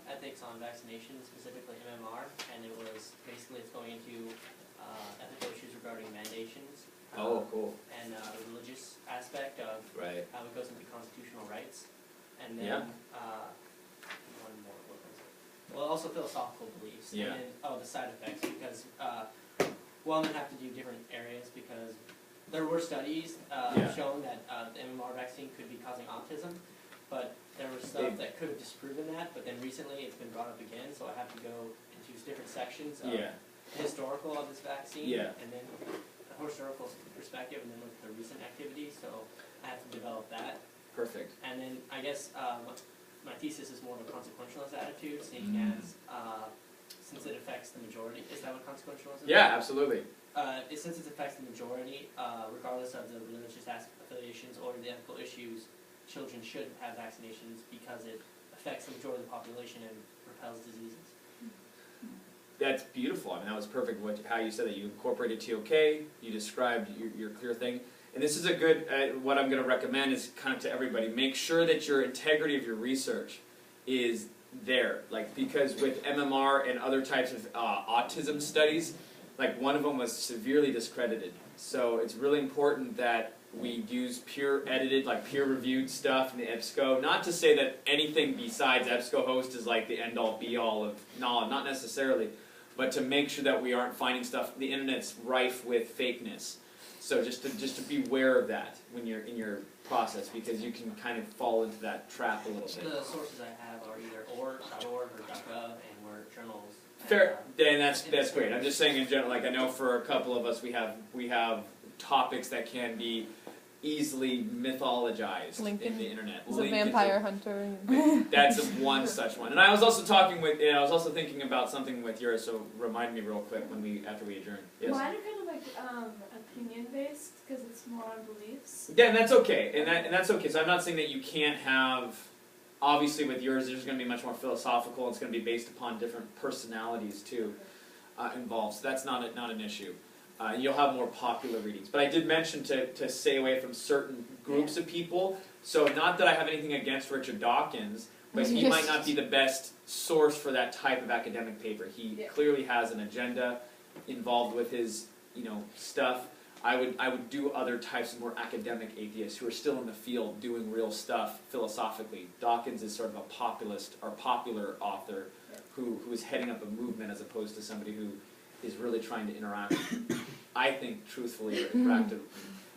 ethics on vaccination, specifically MMR, and it's going into ethical issues regarding mandations. Cool. And a religious aspect of how it goes into constitutional rights. And then one more, what was it? Well, also philosophical beliefs. Yeah. And then, the side effects, because I'm going to have to do different areas because there were studies showing that the MMR vaccine could be causing autism, but there was stuff that could have disproven that, but then recently it's been brought up again, so I have to go into different sections of the historical of this vaccine, and then a historical perspective, and then look at the recent activities, so I have to develop that. Perfect. And then I guess my thesis is more of a consequentialist attitude, seeing as since it affects the majority. Is that what consequentialism is? Yeah, absolutely. Since it affects the majority, regardless of the religious affiliations or the ethical issues, children should have vaccinations because it affects the majority of the population and repels diseases. That's beautiful. I mean, that was perfect how you said that. You incorporated TOK, you described your clear thing. And this is a good, what I'm going to recommend is kind of to everybody, make sure that your integrity of your research is there. Because with MMR and other types of autism studies, like one of them was severely discredited. So it's really important that we use peer edited, like peer reviewed stuff in the EBSCO. Not to say that anything besides EBSCOhost is like the end all be all of knowledge, not necessarily, but to make sure that we aren't finding stuff, the internet's rife with fakeness. So just to be aware of that when you're in your process, because you can kind of fall into that trap a little bit. The sources I have are either .org or .gov, and we're journals. Fair, and that's great. I'm just saying in general, like I know for a couple of us we have topics that can be easily mythologized in the internet. Is a vampire hunter. That's one such one. And I was also thinking about something with yours, so remind me real quick after we adjourn. Yes. Mine are kind of like opinion based because it's more on beliefs. Yeah, and that's okay. And that's okay. So I'm not saying that you can't have. Obviously, with yours, there's going to be much more philosophical. It's going to be based upon different personalities too involved. So that's not an issue. You'll have more popular readings. But I did mention to stay away from certain groups of people. So not that I have anything against Richard Dawkins, but he might not be the best source for that type of academic paper. He clearly has an agenda involved with his stuff. I would do other types of more academic atheists who are still in the field doing real stuff philosophically. Dawkins is sort of a populist or popular author who is heading up a movement as opposed to somebody who is really trying to interact, I think, truthfully or interactive.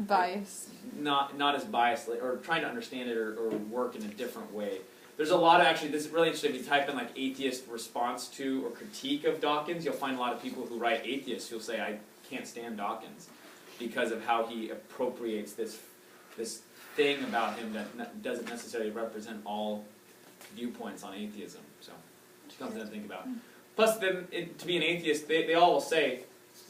Bias. Not as biased, or trying to understand it or work in a different way. There's a lot of, actually, this is really interesting, if you type in like atheist response to or critique of Dawkins, you'll find a lot of people who write atheists who'll say, I can't stand Dawkins because of how he appropriates this thing about him that doesn't necessarily represent all viewpoints on atheism. So, something to think about. Plus, to be an atheist, they all will say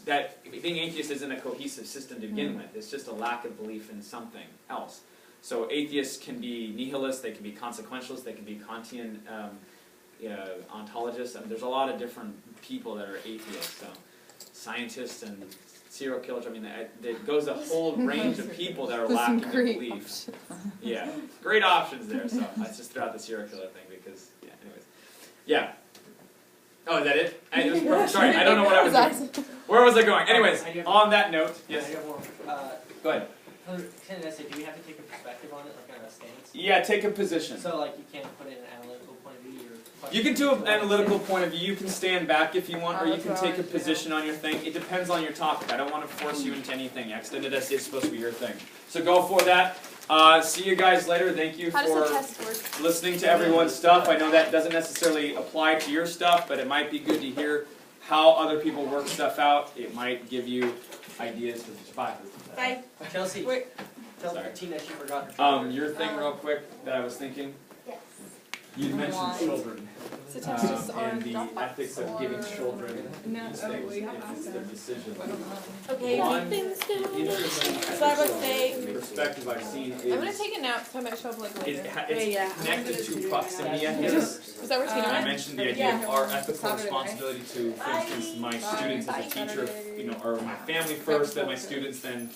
that being atheist isn't a cohesive system to begin with. It's just a lack of belief in something else. So atheists can be nihilists, they can be consequentialists, they can be Kantian ontologists. I mean, there's a lot of different people that are atheists. So scientists and serial killers. I mean, it goes a whole range of people that are lacking in belief. Yeah, great options there. So I just threw out the serial killer thing because, yeah. Anyways, yeah. Oh, is that it? It was perfect. Sorry, I don't know what I was doing. Where was I going? Anyways, on that note, yes. I have more. Go ahead. Can I say, do we have to take a perspective on it, like on a stance? Yeah, take a position. So, like, you can't put in an analytical point of view, or you can do an analytical point of view. You can stand back if you want, or you can take a position on your thing. It depends on your topic. I don't want to force you into anything. Extended essay is supposed to be your thing. So go for that. See you guys later. Thank you for listening to everyone's stuff. I know that doesn't necessarily apply to your stuff, but it might be good to hear how other people work stuff out. It might give you ideas. Bye. Bye. Chelsea, tell the team that you forgot her your thing real quick that I was thinking. Yes. You mentioned children and the ethics of giving children these things in their decision. Okay. One interesting perspective I've seen is I'm gonna take a nap, so I might show up like later. it's connected to proximity ethics. Was that where Tina I went? mentioned the idea of our ethical responsibility to, for instance, my students as a teacher, or my family first, then my students, then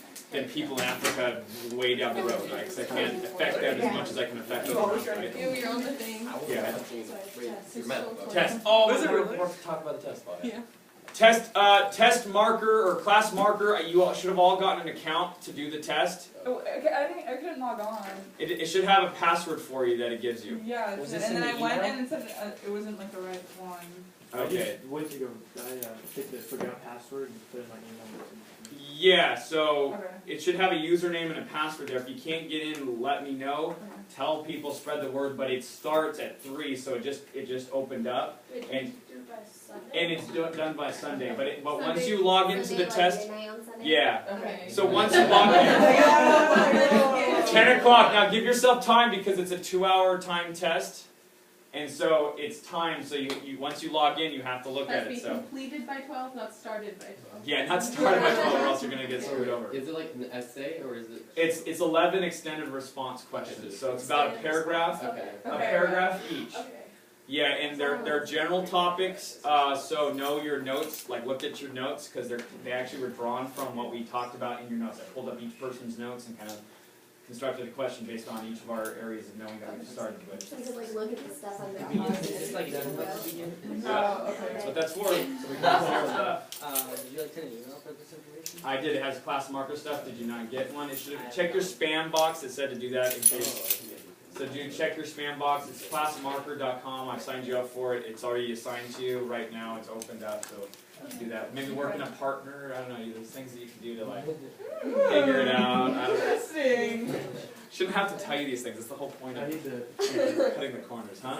people in Africa way down the road, right? Because I can't affect them as much as I can affect them, right? You're on the thing. Yeah. Test. Oh, We're talking about the test file. Yeah. Test marker or class marker. You all should have all gotten an account to do the test. Oh, okay, I couldn't log on. It should have a password for you that it gives you. Yeah, and then I went and it said it wasn't like the right one. Okay. Went to go. I forgot password and put in my email. Yeah, so it should have a username and a password there. If you can't get in, let me know. Tell people, spread the word. But it starts at 3, so it just opened up, and it's done by Sunday. But once you log into the test, yeah. Okay. So once you log in, 10 o'clock. Now give yourself time because it's a 2-hour time test. And so it's time, so you once you log in, you have to look at it. So completed by 12, not started by 12. yeah, not started by 12, or else you're gonna get screwed over. Is it like an essay or is it? It's 11 extended response questions, so it's about a paragraph, a paragraph each. Okay. Yeah, and they're general topics. So know your notes, like look at your notes because they actually were drawn from what we talked about in your notes. I pulled up each person's notes and kind of constructed a question based on each of our areas of knowing that we've started with. So we could like look at the stuff on the It's like done with the beginning. That's what that's for. So we can Did you like send an email for this information? I did. It has class marker stuff. Did you not get one? It should check your spam box. It said to do that in case. So do check your spam box. It's classmarker.com. I signed you up for it. It's already assigned to you. Right now it's opened up. So do that. Maybe work in a partner. I don't know. There's things that you can do to like figure it out. I don't know. Interesting. Shouldn't have to tell you these things. That's the whole point of cutting the corners, huh?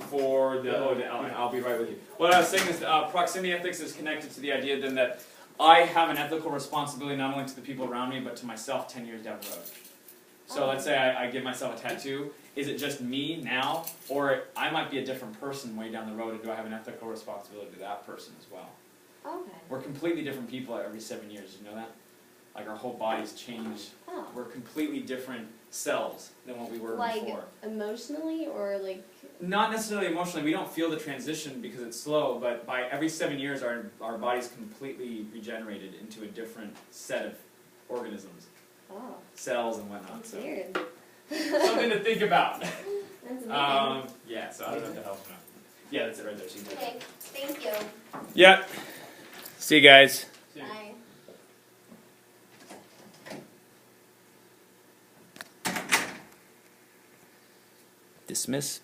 For the I'll be right with you. What I was saying is proximity ethics is connected to the idea then that I have an ethical responsibility not only to the people around me but to myself 10 years down the road. So let's say I give myself a tattoo. Is it just me now, or I might be a different person way down the road, and do I have an ethical responsibility to that person as well? Okay. We're completely different people every 7 years. You know that? Like our whole bodies change. Oh. We're completely different selves than what we were Like before. emotionally or like? Not necessarily emotionally. We don't feel the transition because it's slow, but by every 7 years, our body's completely regenerated into a different set of organisms, cells and whatnot. That's So weird. something to think about. That's amazing. Yeah. So I don't know if that helps or not. Yeah, that's it right there. So you can Okay, thank you. Yeah. See you guys. Bye. Dismiss.